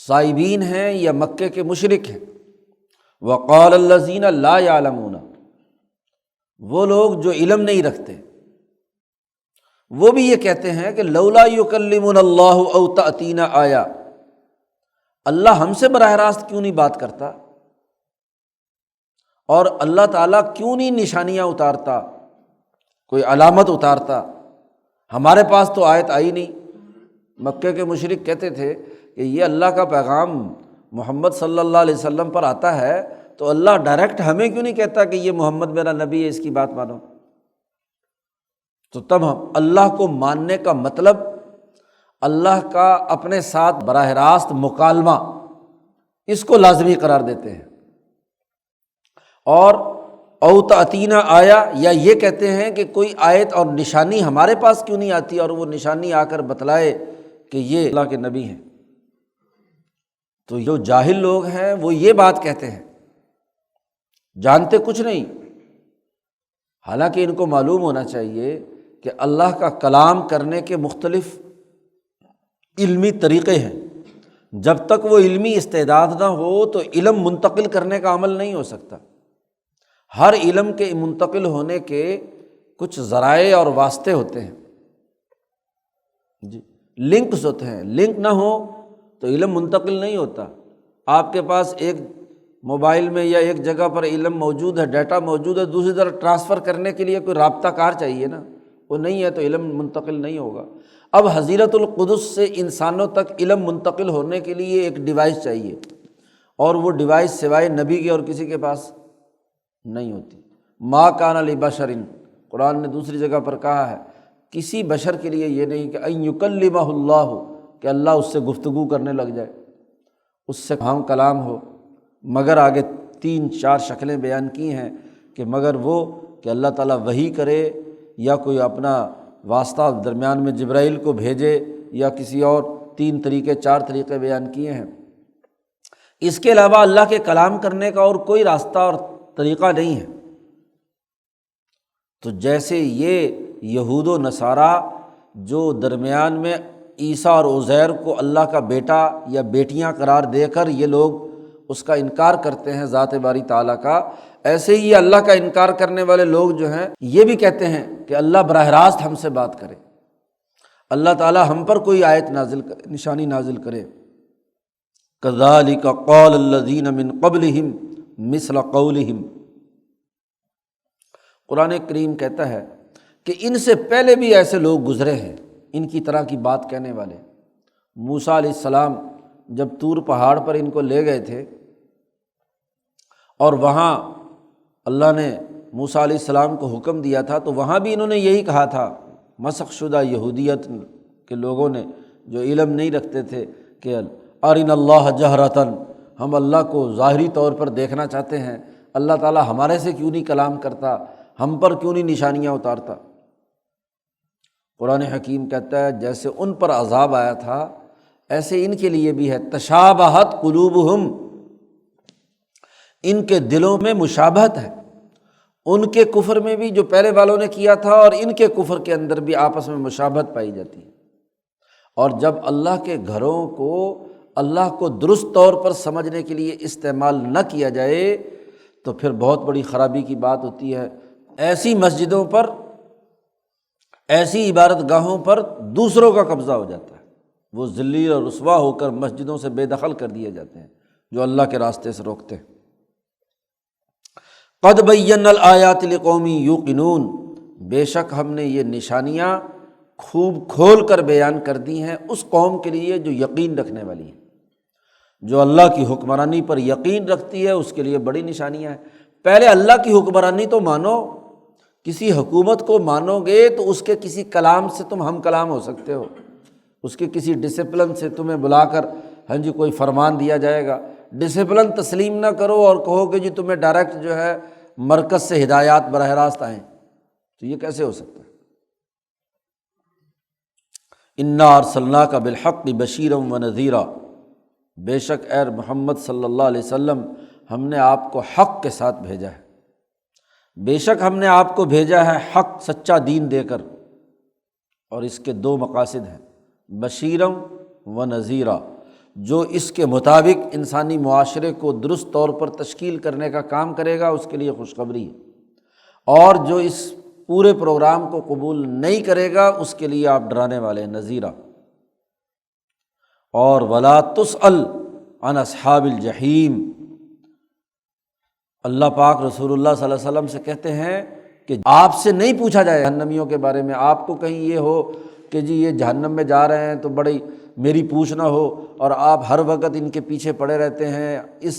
صائبین ہیں یا مکے کے مشرک ہیں، وقال الذین لا یعلمون، وہ لوگ جو علم نہیں رکھتے وہ بھی یہ کہتے ہیں کہ لولا یکلمنا اللہ او تأتینا آیا، اللہ ہم سے براہ راست کیوں نہیں بات کرتا، اور اللہ تعالیٰ کیوں نہیں نشانیاں اتارتا، کوئی علامت اتارتا؟ ہمارے پاس تو آیت آئی نہیں۔ مکے کے مشرک کہتے تھے کہ یہ اللہ کا پیغام محمد صلی اللہ علیہ وسلم پر آتا ہے تو اللہ ڈائریکٹ ہمیں کیوں نہیں کہتا کہ یہ محمد میرا نبی ہے، اس کی بات مانو؟ تو تب ہم اللہ کو ماننے کا مطلب اللہ کا اپنے ساتھ براہ راست مکالمہ، اس کو لازمی قرار دیتے ہیں۔ اور او تأتینا آیا، یا یہ کہتے ہیں کہ کوئی آیت اور نشانی ہمارے پاس کیوں نہیں آتی اور وہ نشانی آ کر بتلائے کہ یہ اللہ کے نبی ہیں۔ تو جو جاہل لوگ ہیں وہ یہ بات کہتے ہیں، جانتے کچھ نہیں، حالانکہ ان کو معلوم ہونا چاہیے کہ اللہ کا کلام کرنے کے مختلف علمی طریقے ہیں۔ جب تک وہ علمی استعداد نہ ہو تو علم منتقل کرنے کا عمل نہیں ہو سکتا۔ ہر علم کے منتقل ہونے کے کچھ ذرائع اور واسطے ہوتے ہیں، جی لنکس ہوتے ہیں، لنک نہ ہو تو علم منتقل نہیں ہوتا۔ آپ کے پاس ایک موبائل میں یا ایک جگہ پر علم موجود ہے، ڈیٹا موجود ہے، دوسری طرف ٹرانسفر کرنے کے لیے کوئی رابطہ کار چاہیے نا، وہ نہیں ہے تو علم منتقل نہیں ہوگا۔ اب حضیرت القدس سے انسانوں تک علم منتقل ہونے کے لیے ایک ڈیوائس چاہیے، اور وہ ڈیوائس سوائے نبی کے اور کسی کے پاس نہیں ہوتی۔ ما کان لبشر، قرآن نے دوسری جگہ پر کہا ہے کسی بشر کے لیے یہ نہیں کہ ان یکلمہ اللہ، کہ اللہ اس سے گفتگو کرنے لگ جائے، اس سے ہم کلام ہو، مگر آگے 3-4 شکلیں بیان کی ہیں کہ مگر وہ کہ اللہ تعالیٰ وحی کرے، یا کوئی اپنا واسطہ درمیان میں جبرائیل کو بھیجے، یا کسی اور 3 طریقے 4 طریقے بیان کیے ہیں۔ اس کے علاوہ اللہ کے کلام کرنے کا اور کوئی راستہ اور طریقہ نہیں ہے۔ تو جیسے یہ یہود و نصارہ جو درمیان میں عیسیٰ اور عزیر کو اللہ کا بیٹا یا بیٹیاں قرار دے کر یہ لوگ اس کا انکار کرتے ہیں ذات باری تعالیٰ کا، ایسے ہی اللہ کا انکار کرنے والے لوگ جو ہیں یہ بھی کہتے ہیں کہ اللہ براہ راست ہم سے بات کرے، اللہ تعالیٰ ہم پر کوئی آیت نازل کرے، نشانی نازل کرے۔ کذالک قال الذین من قبلہم مثل قولہم، قرآن کریم کہتا ہے کہ ان سے پہلے بھی ایسے لوگ گزرے ہیں ان کی طرح کی بات کہنے والے۔ موسیٰ علیہ السلام جب طور پہاڑ پر ان کو لے گئے تھے اور وہاں اللہ نے موسیٰ علیہ السلام کو حکم دیا تھا تو وہاں بھی انہوں نے یہی کہا تھا، مسخ شدہ یہودیت کے لوگوں نے جو علم نہیں رکھتے تھے کہ ارنا اللہ جہرتاً، ہم اللہ کو ظاہری طور پر دیکھنا چاہتے ہیں، اللہ تعالیٰ ہمارے سے کیوں نہیں کلام کرتا، ہم پر کیوں نہیں نشانیاں اتارتا۔ قرآن حکیم کہتا ہے جیسے ان پر عذاب آیا تھا ایسے ان کے لیے بھی ہے، تشابہت قلوبہم، ان کے دلوں میں مشابہت ہے، ان کے کفر میں بھی جو پہلے والوں نے کیا تھا اور ان کے کفر کے اندر بھی آپس میں مشابہت پائی جاتی ہے۔ اور جب اللہ کے گھروں کو اللہ کو درست طور پر سمجھنے کے لیے استعمال نہ کیا جائے تو پھر بہت بڑی خرابی کی بات ہوتی ہے۔ ایسی مسجدوں پر، ایسی عبادت گاہوں پر دوسروں کا قبضہ ہو جاتا ہے، وہ ذلیل اور رسوا ہو کر مسجدوں سے بے دخل کر دیے جاتے ہیں جو اللہ کے راستے سے روکتے ہیں۔ قد بینا الآیات لقوم یوقنون، بے شک ہم نے یہ نشانیاں خوب کھول کر بیان کر دی ہیں اس قوم کے لیے جو یقین رکھنے والی ہے، جو اللہ کی حکمرانی پر یقین رکھتی ہے اس کے لیے بڑی نشانیاں ہیں۔ پہلے اللہ کی حکمرانی تو مانو، کسی حکومت کو مانو گے تو اس کے کسی کلام سے تم ہم کلام ہو سکتے ہو، اس کے کسی ڈسپلن سے تمہیں بلا کر ہاں جی کوئی فرمان دیا جائے گا، ڈسپلن تسلیم نہ کرو اور کہو کہ جی تمہیں ڈائریکٹ جو ہے مرکز سے ہدایات براہ راست آئیں، تو یہ کیسے ہو سکتا ہے؟ انا ارسلناک بالحق بشیرا ونذیرا، بے شک اے محمد صلی اللہ علیہ وسلم ہم نے آپ کو حق کے ساتھ بھیجا ہے، بے شک ہم نے آپ کو بھیجا ہے حق سچا دین دے کر، اور اس کے 2 مقاصد ہیں، بشیرا ونذیرا، جو اس کے مطابق انسانی معاشرے کو درست طور پر تشکیل کرنے کا کام کرے گا اس کے لیے خوشخبری ہے، اور جو اس پورے پروگرام کو قبول نہیں کرے گا اس کے لیے آپ ڈرانے والے ہیں، نذیرا۔ اور ولا تسأل عن اصحاب الجحیم۔ اللہ پاک رسول اللہ صلی اللہ علیہ وسلم سے کہتے ہیں کہ آپ سے نہیں پوچھا جائے جہنمیوں کے بارے میں، آپ کو کہیں یہ ہو کہ جی یہ جہنم میں جا رہے ہیں تو بڑی میری پوچھ نہ ہو، اور آپ ہر وقت ان کے پیچھے پڑے رہتے ہیں اس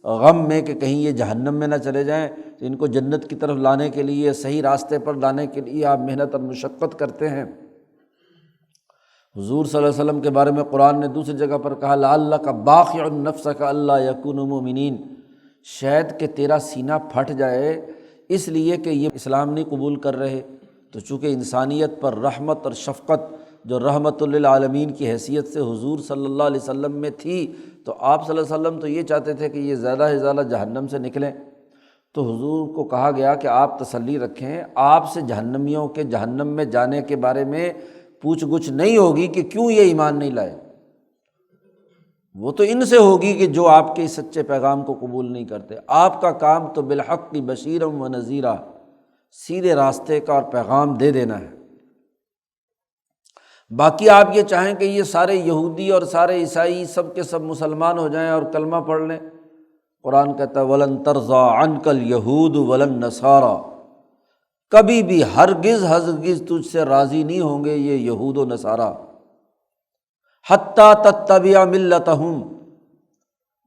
غم میں کہ کہیں یہ جہنم میں نہ چلے جائیں، تو ان کو جنت کی طرف لانے کے لیے، صحیح راستے پر لانے کے لیے آپ محنت اور مشقت کرتے ہیں۔ حضور صلی اللہ علیہ وسلم کے بارے میں قرآن نے دوسری جگہ پر کہا لعلک باخع نفسک الا یکونوا مؤمنین، شاید کہ تیرا سینہ پھٹ جائے اس لیے کہ یہ اسلام نہیں قبول کر رہے۔ تو چونکہ انسانیت پر رحمت اور شفقت جو رحمت للعالمین کی حیثیت سے حضور صلی اللہ علیہ وسلم میں تھی، تو آپ صلی اللہ علیہ وسلم تو یہ چاہتے تھے کہ یہ زیادہ سے زیادہ جہنم سے نکلیں، تو حضور کو کہا گیا کہ آپ تسلی رکھیں، آپ سے جہنمیوں کے جہنم میں جانے کے بارے میں پوچھ گچھ نہیں ہوگی کہ کیوں یہ ایمان نہیں لائے، وہ تو ان سے ہوگی کہ جو آپ کے سچے پیغام کو قبول نہیں کرتے۔ آپ کا کام تو بالحق بشیرا و نذیرا، سیدھے راستے کا اور پیغام دے دینا ہے۔ باقی آپ یہ چاہیں کہ یہ سارے یہودی اور سارے عیسائی سب کے سب مسلمان ہو جائیں اور کلمہ پڑھ لیں، قرآن کہتا ہے وَلَن تَرْضَىٰ عَنْكَ الْيَهُودُ وَلَا النَّصَارَىٰ، کبھی بھی ہرگز تجھ سے راضی نہیں ہوں گے یہ یہود و نصارہ، حتیٰ تتبع ملتہم،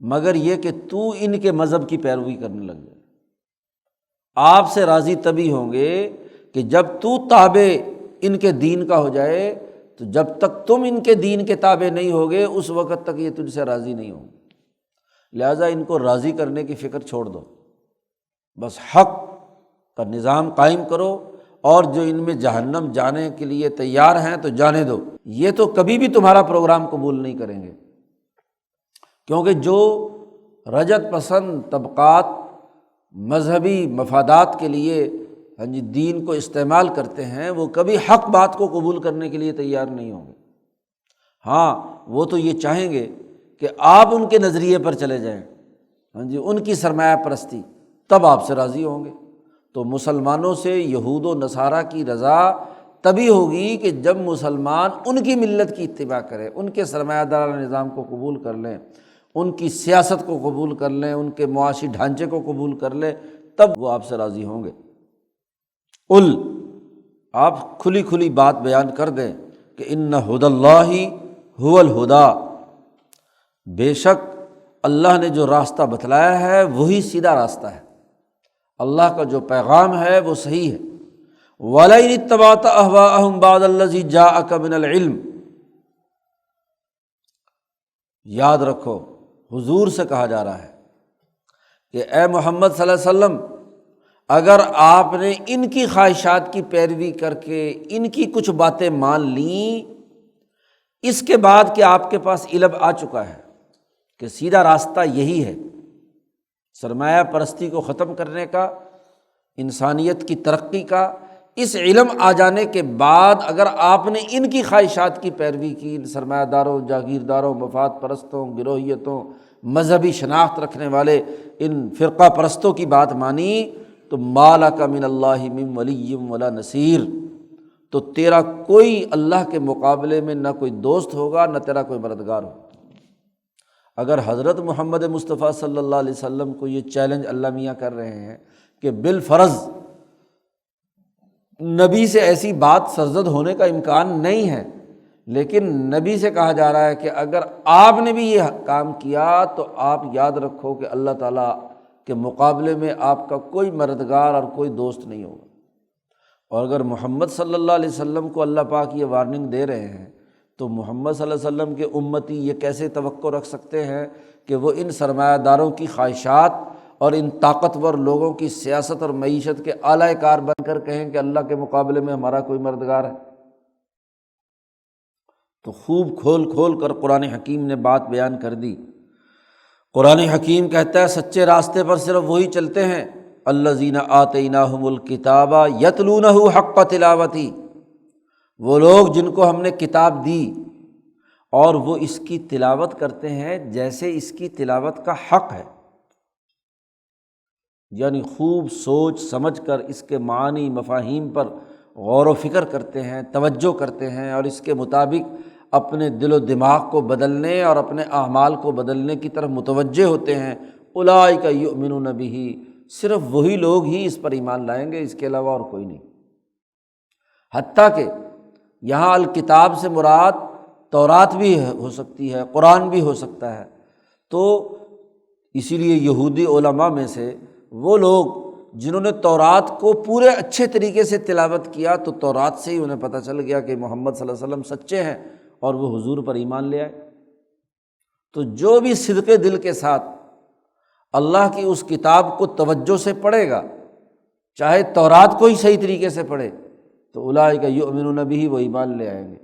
مگر یہ کہ تو ان کے مذہب کی پیروی کرنے لگ جائے۔ آپ سے راضی تبھی ہوں گے کہ جب تو تابع ان کے دین کا ہو جائے، تو جب تک تم ان کے دین کے تابع نہیں ہوگے اس وقت تک یہ تجھ سے راضی نہیں ہوں گے۔ لہٰذا ان کو راضی کرنے کی فکر چھوڑ دو، بس حق کا نظام قائم کرو، اور جو ان میں جہنم جانے کے لیے تیار ہیں تو جانے دو، یہ تو کبھی بھی تمہارا پروگرام قبول نہیں کریں گے، کیونکہ جو رجعت پسند طبقات مذہبی مفادات کے لیے دین کو استعمال کرتے ہیں، وہ کبھی حق بات کو قبول کرنے کے لیے تیار نہیں ہوں گے۔ ہاں وہ تو یہ چاہیں گے کہ آپ ان کے نظریے پر چلے جائیں، ان کی سرمایہ پرستی، تب آپ سے راضی ہوں گے۔ تو مسلمانوں سے یہود و نصارہ کی رضا تبھی ہوگی کہ جب مسلمان ان کی ملت کی اتباع کریں، ان کے سرمایہ دارانہ نظام کو قبول کر لیں، ان کی سیاست کو قبول کر لیں، ان کے معاشی ڈھانچے کو قبول کر لیں، تب وہ آپ سے راضی ہوں گے۔ آپ کھلی کھلی بات بیان کر دیں کہ ان ھدی اللہ ھو الھدی، بے شک اللہ نے جو راستہ بتلایا ہے وہی سیدھا راستہ ہے، اللہ کا جو پیغام ہے وہ صحیح ہے۔ وَلَئِنِ اتَّبَعْتَ أَهْوَاءَهُمْ بَعْدَ الَّذِي جَاءَكَ مِنَ الْعِلْمِ، یاد رکھو حضور سے کہا جا رہا ہے کہ اے محمد صلی اللہ علیہ وسلم، اگر آپ نے ان کی خواہشات کی پیروی کر کے ان کی کچھ باتیں مان لیں، اس کے بعد کہ آپ کے پاس علم آ چکا ہے کہ سیدھا راستہ یہی ہے، سرمایہ پرستی کو ختم کرنے کا، انسانیت کی ترقی کا، اس علم آ جانے کے بعد اگر آپ نے ان کی خواہشات کی پیروی کی، ان سرمایہ داروں، جاگیرداروں، مفاد پرستوں، گروہیتوں، مذہبی شناخت رکھنے والے ان فرقہ پرستوں کی بات مانی، تو ما لک من اللہ من ولی ولا نصیر، تو تیرا کوئی اللہ کے مقابلے میں نہ کوئی دوست ہوگا نہ تیرا کوئی مددگار ہوگا۔ اگر حضرت محمد مصطفیٰ صلی اللہ علیہ وسلم کو یہ چیلنج اللہ میاں کر رہے ہیں کہ بالفرض نبی سے ایسی بات سرزد ہونے کا امکان نہیں ہے، لیکن نبی سے کہا جا رہا ہے کہ اگر آپ نے بھی یہ کام کیا تو آپ یاد رکھو کہ اللہ تعالیٰ کے مقابلے میں آپ کا کوئی مددگار اور کوئی دوست نہیں ہوگا۔ اور اگر محمد صلی اللہ علیہ وسلم کو اللہ پاک یہ وارننگ دے رہے ہیں تو محمد صلی اللہ علیہ وسلم کے امتی یہ کیسے توقع رکھ سکتے ہیں کہ وہ ان سرمایہ داروں کی خواہشات اور ان طاقتور لوگوں کی سیاست اور معیشت کے اعلی کار بن کر کہیں کہ اللہ کے مقابلے میں ہمارا کوئی مددگار ہے؟ تو خوب کھول کھول کر قرآن حکیم نے بات بیان کر دی۔ قرآن حکیم کہتا ہے سچے راستے پر صرف وہی چلتے ہیں الذین آتیناہم الکتاب یتلونہ حق تلاوتہ، وہ لوگ جن کو ہم نے کتاب دی اور وہ اس کی تلاوت کرتے ہیں جیسے اس کی تلاوت کا حق ہے، یعنی خوب سوچ سمجھ کر اس کے معنی مفاہیم پر غور و فکر کرتے ہیں، توجہ کرتے ہیں اور اس کے مطابق اپنے دل و دماغ کو بدلنے اور اپنے اعمال کو بدلنے کی طرف متوجہ ہوتے ہیں، اولئک یؤمنون بہ، صرف وہی لوگ ہی اس پر ایمان لائیں گے، اس کے علاوہ اور کوئی نہیں۔ حتیٰ کہ یہاں الکتاب سے مراد تورات بھی ہو سکتی ہے، قرآن بھی ہو سکتا ہے۔ تو اسی لیے یہودی علماء میں سے وہ لوگ جنہوں نے تورات کو پورے اچھے طریقے سے تلاوت کیا، تو تورات سے ہی انہیں پتہ چل گیا کہ محمد صلی اللہ علیہ وسلم سچے ہیں، اور وہ حضور پر ایمان لے آئے۔ تو جو بھی صدق دل کے ساتھ اللہ کی اس کتاب کو توجہ سے پڑھے گا، چاہے تورات کو ہی صحیح طریقے سے پڑھے، تو اولئک یؤمنون بہ، وہ ایمان لے آئیں گے۔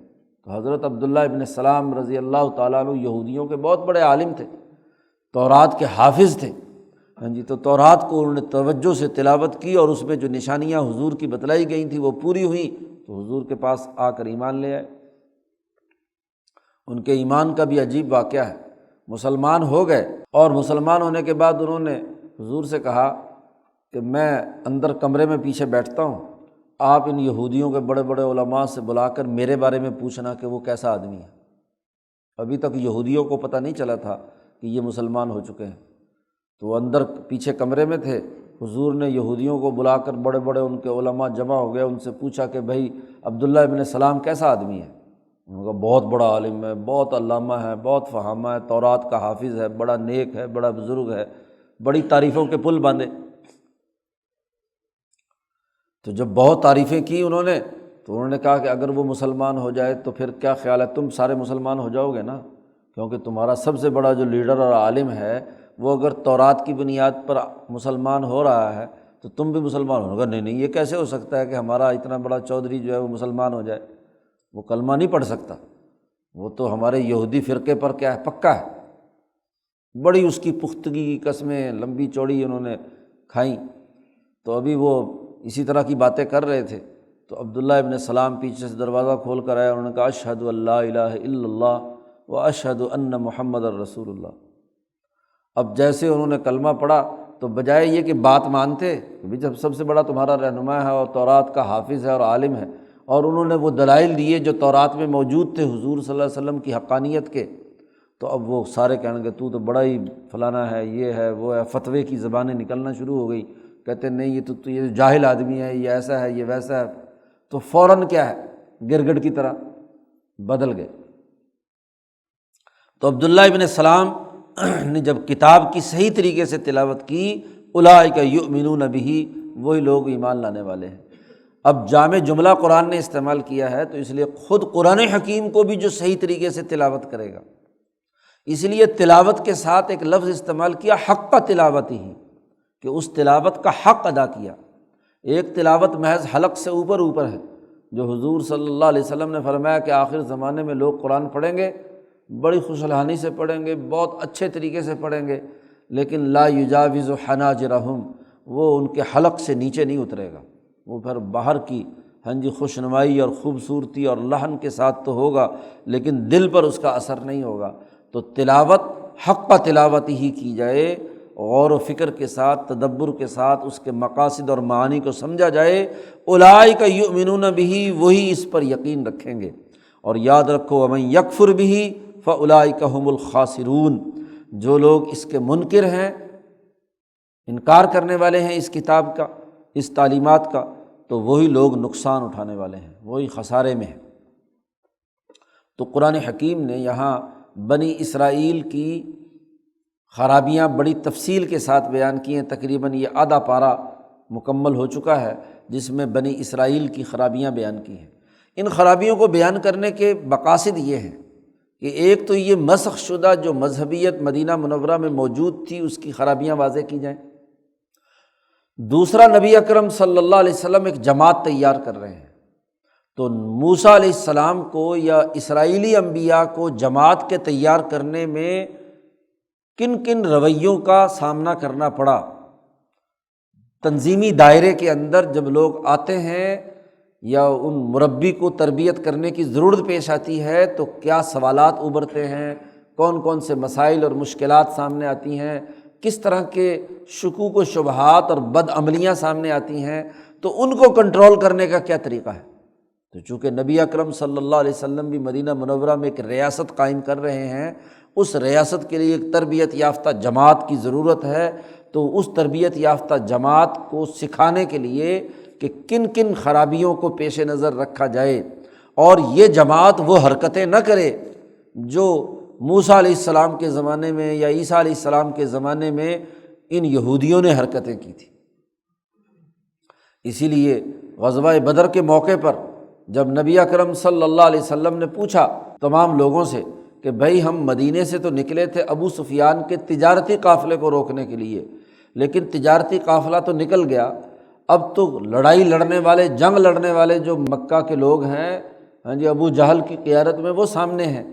تو حضرت عبداللہ ابن سلام رضی اللہ تعالیٰ عنہ یہودیوں کے بہت بڑے عالم تھے، تورات کے حافظ تھے، ہاں جی۔ تو تورات کو انہوں نے توجہ سے تلاوت کی، اور اس میں جو نشانیاں حضور کی بتلائی گئی تھیں وہ پوری ہوئیں، تو حضور کے پاس آ کر ایمان لے آئے۔ ان کے ایمان کا بھی عجیب واقعہ ہے، مسلمان ہو گئے، اور مسلمان ہونے کے بعد انہوں نے حضور سے کہا کہ میں اندر کمرے میں پیچھے بیٹھتا ہوں، آپ ان یہودیوں کے بڑے بڑے علماء سے بلا کر میرے بارے میں پوچھنا کہ وہ کیسا آدمی ہے۔ ابھی تک یہودیوں کو پتہ نہیں چلا تھا کہ یہ مسلمان ہو چکے ہیں۔ تو وہ اندر پیچھے کمرے میں تھے، حضور نے یہودیوں کو بلا کر بڑے بڑے ان کے علماء جمع ہو گئے، ان سے پوچھا کہ بھائی عبداللہ ابن سلام کیسا آدمی ہے؟ انہوں نے کہا بہت بڑا عالم ہے، بہت علامہ ہے، بہت فہامہ ہے، تورات کا حافظ ہے، بڑا نیک ہے، بڑا بزرگ ہے، بڑی تعریفوں کے پل باندھے۔ تو جب بہت تعریفیں کی انہوں نے، تو انہوں نے کہا کہ اگر وہ مسلمان ہو جائے تو پھر کیا خیال ہے، تم سارے مسلمان ہو جاؤ گے نا، کیونکہ تمہارا سب سے بڑا جو لیڈر اور عالم ہے وہ اگر تورات کی بنیاد پر مسلمان ہو رہا ہے تو تم بھی مسلمان ہوگا۔ نہیں نہیں، یہ کیسے ہو سکتا ہے کہ ہمارا اتنا بڑا چودھری جو ہے وہ مسلمان ہو جائے، وہ کلمہ نہیں پڑھ سکتا، وہ تو ہمارے یہودی فرقے پر کیا ہے، پکا ہے۔ بڑی اس کی پختگی کی قسمیں لمبی چوڑی انہوں نے کھائیں۔ تو ابھی وہ اسی طرح کی باتیں کر رہے تھے، تو عبداللہ ابن سلام پیچھے سے دروازہ کھول کر آیا، انہوں نے کہا اشہد ان لا الہ الا اللہ و اشہد ان محمد الرسول اللہ۔ اب جیسے انہوں نے کلمہ پڑھا تو بجائے یہ کہ بات مانتے، جب سب سے بڑا تمہارا رہنما ہے اور تورات کا حافظ ہے اور عالم ہے، اور انہوں نے وہ دلائل دیے جو تورات میں موجود تھے حضور صلی اللہ علیہ وسلم کی حقانیت کے، تو اب وہ سارے کہنے کہ تو بڑا ہی فلانا ہے، یہ ہے وہ ہے، فتوے کی زبانیں نکلنا شروع ہو گئی، کہتے نہیں یہ تو یہ جاہل آدمی ہے، یہ ایسا ہے، یہ ویسا ہے۔ تو فوراً کیا ہے، گرگٹ کی طرح بدل گئے۔ تو عبداللہ ابن سلام نے جب کتاب کی صحیح طریقے سے تلاوت کی، اولئک یؤمنون بہ، وہی لوگ ایمان لانے والے ہیں۔ اب جامع جملہ قرآن نے استعمال کیا ہے، تو اس لیے خود قرآن حکیم کو بھی جو صحیح طریقے سے تلاوت کرے گا، اس لیے تلاوت کے ساتھ ایک لفظ استعمال کیا، حق تلاوت ہی، کہ اس تلاوت کا حق ادا کیا۔ ایک تلاوت محض حلق سے اوپر اوپر ہے، جو حضور صلی اللہ علیہ وسلم نے فرمایا کہ آخر زمانے میں لوگ قرآن پڑھیں گے، بڑی خوشحالی سے پڑھیں گے، بہت اچھے طریقے سے پڑھیں گے، لیکن لا یجاوز حناجرہم، وہ ان کے حلق سے نیچے نہیں اترے گا، وہ پھر باہر کی خوشنمائی اور خوبصورتی اور لحن کے ساتھ تو ہوگا، لیکن دل پر اس کا اثر نہیں ہوگا۔ تو تلاوت حق تلاوت ہی کی جائے، غور و فکر کے ساتھ، تدبر کے ساتھ اس کے مقاصد اور معانی کو سمجھا جائے۔ اولئک یؤمنون بہ، وہی اس پر یقین رکھیں گے۔ اور یاد رکھو ومن یکفر بہ فاولئک هم الخاسرون، جو لوگ اس کے منکر ہیں، انکار کرنے والے ہیں اس کتاب کا، اس تعلیمات کا، تو وہی لوگ نقصان اٹھانے والے ہیں، وہی خسارے میں ہیں۔ تو قرآن حکیم نے یہاں بنی اسرائیل کی خرابیاں بڑی تفصیل کے ساتھ بیان کی ہیں، تقریباً یہ آدھا پارہ مکمل ہو چکا ہے جس میں بنی اسرائیل کی خرابیاں بیان کی ہیں۔ ان خرابیوں کو بیان کرنے کے مقاصد یہ ہیں کہ ایک تو یہ مسخ شدہ جو مذہبیت مدینہ منورہ میں موجود تھی اس کی خرابیاں واضح کی جائیں، دوسرا نبی اکرم صلی اللہ علیہ وسلم ایک جماعت تیار کر رہے ہیں، تو موسیٰ علیہ السلام کو یا اسرائیلی انبیاء کو جماعت کے تیار کرنے میں کن کن رویوں کا سامنا کرنا پڑا، تنظیمی دائرے کے اندر جب لوگ آتے ہیں یا ان مربی کو تربیت کرنے کی ضرورت پیش آتی ہے تو کیا سوالات ابھرتے ہیں، کون کون سے مسائل اور مشکلات سامنے آتی ہیں، کس طرح کے شکوک و شبہات اور بد عملیاں سامنے آتی ہیں، تو ان کو کنٹرول کرنے کا کیا طریقہ ہے۔ تو چونکہ نبی اکرم صلی اللہ علیہ وسلم بھی مدینہ منورہ میں ایک ریاست قائم کر رہے ہیں، اس ریاست کے لیے ایک تربیت یافتہ جماعت کی ضرورت ہے، تو اس تربیت یافتہ جماعت کو سکھانے کے لیے کہ کن کن خرابیوں کو پیش نظر رکھا جائے، اور یہ جماعت وہ حرکتیں نہ کرے جو موسیٰ علیہ السلام کے زمانے میں یا عیسیٰ علیہ السلام کے زمانے میں ان یہودیوں نے حرکتیں کی تھیں۔ اسی لیے غزوہ بدر کے موقع پر جب نبی اکرم صلی اللہ علیہ وسلم نے پوچھا تمام لوگوں سے کہ بھائی ہم مدینے سے تو نکلے تھے ابو سفیان کے تجارتی قافلے کو روکنے کے لیے، لیکن تجارتی قافلہ تو نکل گیا، اب تو لڑائی لڑنے والے، جنگ لڑنے والے جو مکہ کے لوگ ہیں، ہاں جی، ابو جہل کی قیادت میں وہ سامنے ہیں،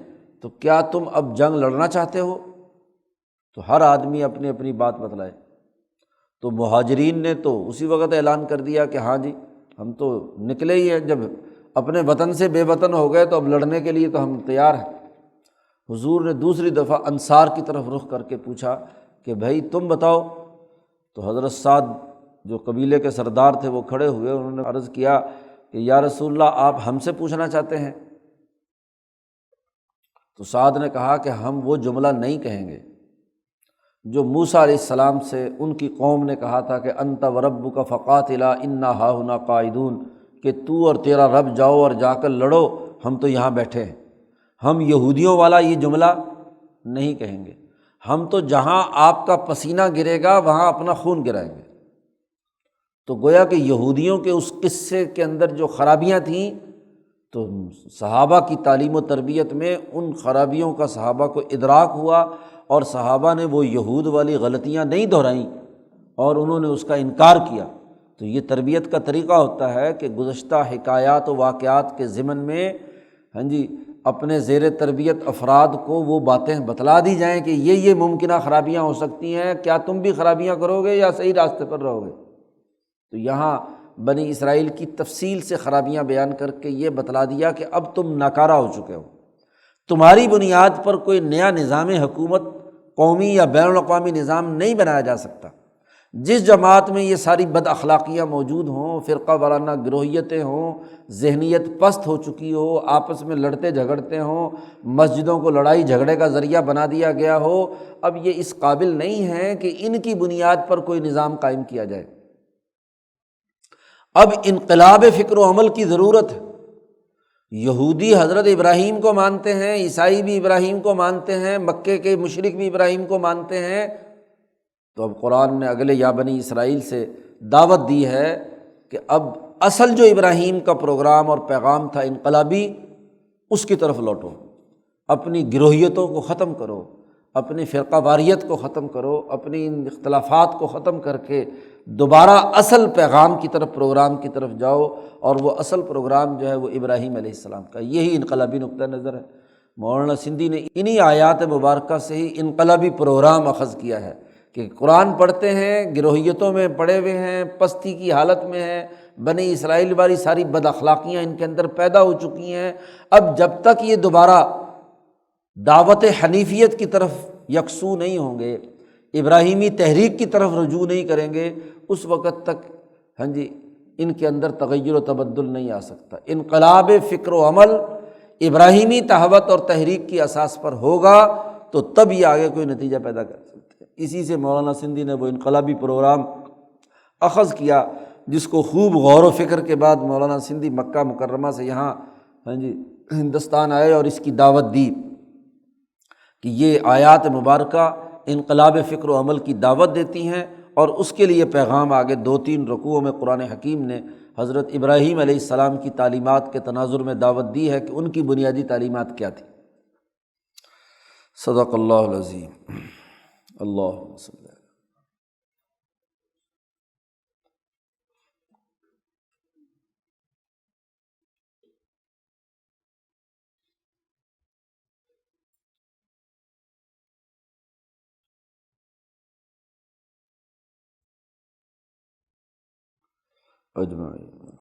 تو کیا تم اب جنگ لڑنا چاہتے ہو؟ تو ہر آدمی اپنی اپنی بات بتلائے۔ تو مہاجرین نے تو اسی وقت اعلان کر دیا کہ ہاں جی ہم تو نکلے ہی ہیں، جب اپنے وطن سے بے وطن ہو گئے تو اب لڑنے کے لیے تو ہم تیار ہیں۔ حضور نے دوسری دفعہ انصار کی طرف رخ کر کے پوچھا کہ بھائی تم بتاؤ، تو حضرت سعد جو قبیلے کے سردار تھے وہ کھڑے ہوئے، انہوں نے عرض کیا کہ یا رسول اللہ آپ ہم سے پوچھنا چاہتے ہیں؟ تو سعد نے کہا کہ ہم وہ جملہ نہیں کہیں گے جو موسیٰ علیہ السلام سے ان کی قوم نے کہا تھا کہ انت وربک فقاتلا انا ہاہنا قاعدون، کہ تو اور تیرا رب جاؤ اور جا کر لڑو، ہم تو یہاں بیٹھے ہیں۔ ہم یہودیوں والا یہ جملہ نہیں کہیں گے، ہم تو جہاں آپ کا پسینہ گرے گا وہاں اپنا خون گرائیں گے۔ تو گویا کہ یہودیوں کے اس قصے کے اندر جو خرابیاں تھیں، تو صحابہ کی تعلیم و تربیت میں ان خرابیوں کا صحابہ کو ادراک ہوا، اور صحابہ نے وہ یہود والی غلطیاں نہیں دہرائیں اور انہوں نے اس کا انکار کیا۔ تو یہ تربیت کا طریقہ ہوتا ہے کہ گزشتہ حکایات و واقعات کے ضمن میں ہاں جی اپنے زیر تربیت افراد کو وہ باتیں بتلا دی جائیں کہ یہ ممکنہ خرابیاں ہو سکتی ہیں، کیا تم بھی خرابیاں کرو گے یا صحیح راستے پر رہو گے؟ تو یہاں بنی اسرائیل کی تفصیل سے خرابیاں بیان کر کے یہ بتلا دیا کہ اب تم ناکارہ ہو چکے ہو، تمہاری بنیاد پر کوئی نیا نظام حکومت، قومی یا بین الاقوامی نظام نہیں بنایا جا سکتا۔ جس جماعت میں یہ ساری بد اخلاقیاں موجود ہوں، فرقہ وارانہ گروہیتیں ہوں، ذہنیت پست ہو چکی ہو، آپس میں لڑتے جھگڑتے ہوں، مسجدوں کو لڑائی جھگڑے کا ذریعہ بنا دیا گیا ہو، اب یہ اس قابل نہیں ہے کہ ان کی بنیاد پر کوئی نظام قائم کیا جائے۔ اب انقلاب فکر و عمل کی ضرورت ہے۔ یہودی حضرت ابراہیم کو مانتے ہیں، عیسائی بھی ابراہیم کو مانتے ہیں، مکے کے مشرک بھی ابراہیم کو مانتے ہیں، تو اب قرآن نے اگلے یا بنی اسرائیل سے دعوت دی ہے کہ اب اصل جو ابراہیم کا پروگرام اور پیغام تھا انقلابی، اس کی طرف لوٹو، اپنی گروہیتوں کو ختم کرو، اپنی فرقہ واریت کو ختم کرو، اپنی ان اختلافات کو ختم کر کے دوبارہ اصل پیغام کی طرف، پروگرام کی طرف جاؤ، اور وہ اصل پروگرام جو ہے وہ ابراہیم علیہ السلام کا، یہی انقلابی نقطہ نظر ہے۔ مولانا سندھی نے انہی آیات مبارکہ سے ہی انقلابی پروگرام اخذ کیا ہے کہ قرآن پڑھتے ہیں، گروہیتوں میں پڑے ہوئے ہیں، پستی کی حالت میں ہیں، بنی اسرائیل والی ساری بد اخلاقیاں ان کے اندر پیدا ہو چکی ہیں، اب جب تک یہ دوبارہ دعوت حنیفیت کی طرف یکسو نہیں ہوں گے، ابراہیمی تحریک کی طرف رجوع نہیں کریں گے، اس وقت تک ہاں جی ان کے اندر تغیر و تبدل نہیں آ سکتا۔ انقلاب فکر و عمل ابراہیمی تحوت اور تحریک کی اساس پر ہوگا تو تب یہ آگے کوئی نتیجہ پیدا کر سکتے ہیں۔ اسی سے مولانا سندھی نے وہ انقلابی پروگرام اخذ کیا، جس کو خوب غور و فکر کے بعد مولانا سندھی مکہ مکرمہ سے یہاں ہاں جی ہندوستان آئے اور اس کی دعوت دی کہ یہ آیات مبارکہ انقلاب فکر و عمل کی دعوت دیتی ہیں، اور اس کے لیے پیغام آگے 2-3 رکوعوں میں قرآن حکیم نے حضرت ابراہیم علیہ السلام کی تعلیمات کے تناظر میں دعوت دی ہے کہ ان کی بنیادی تعلیمات کیا تھی۔ صدق اللہ العظیم۔ اللہم صلی اللہ۔ اجمعین۔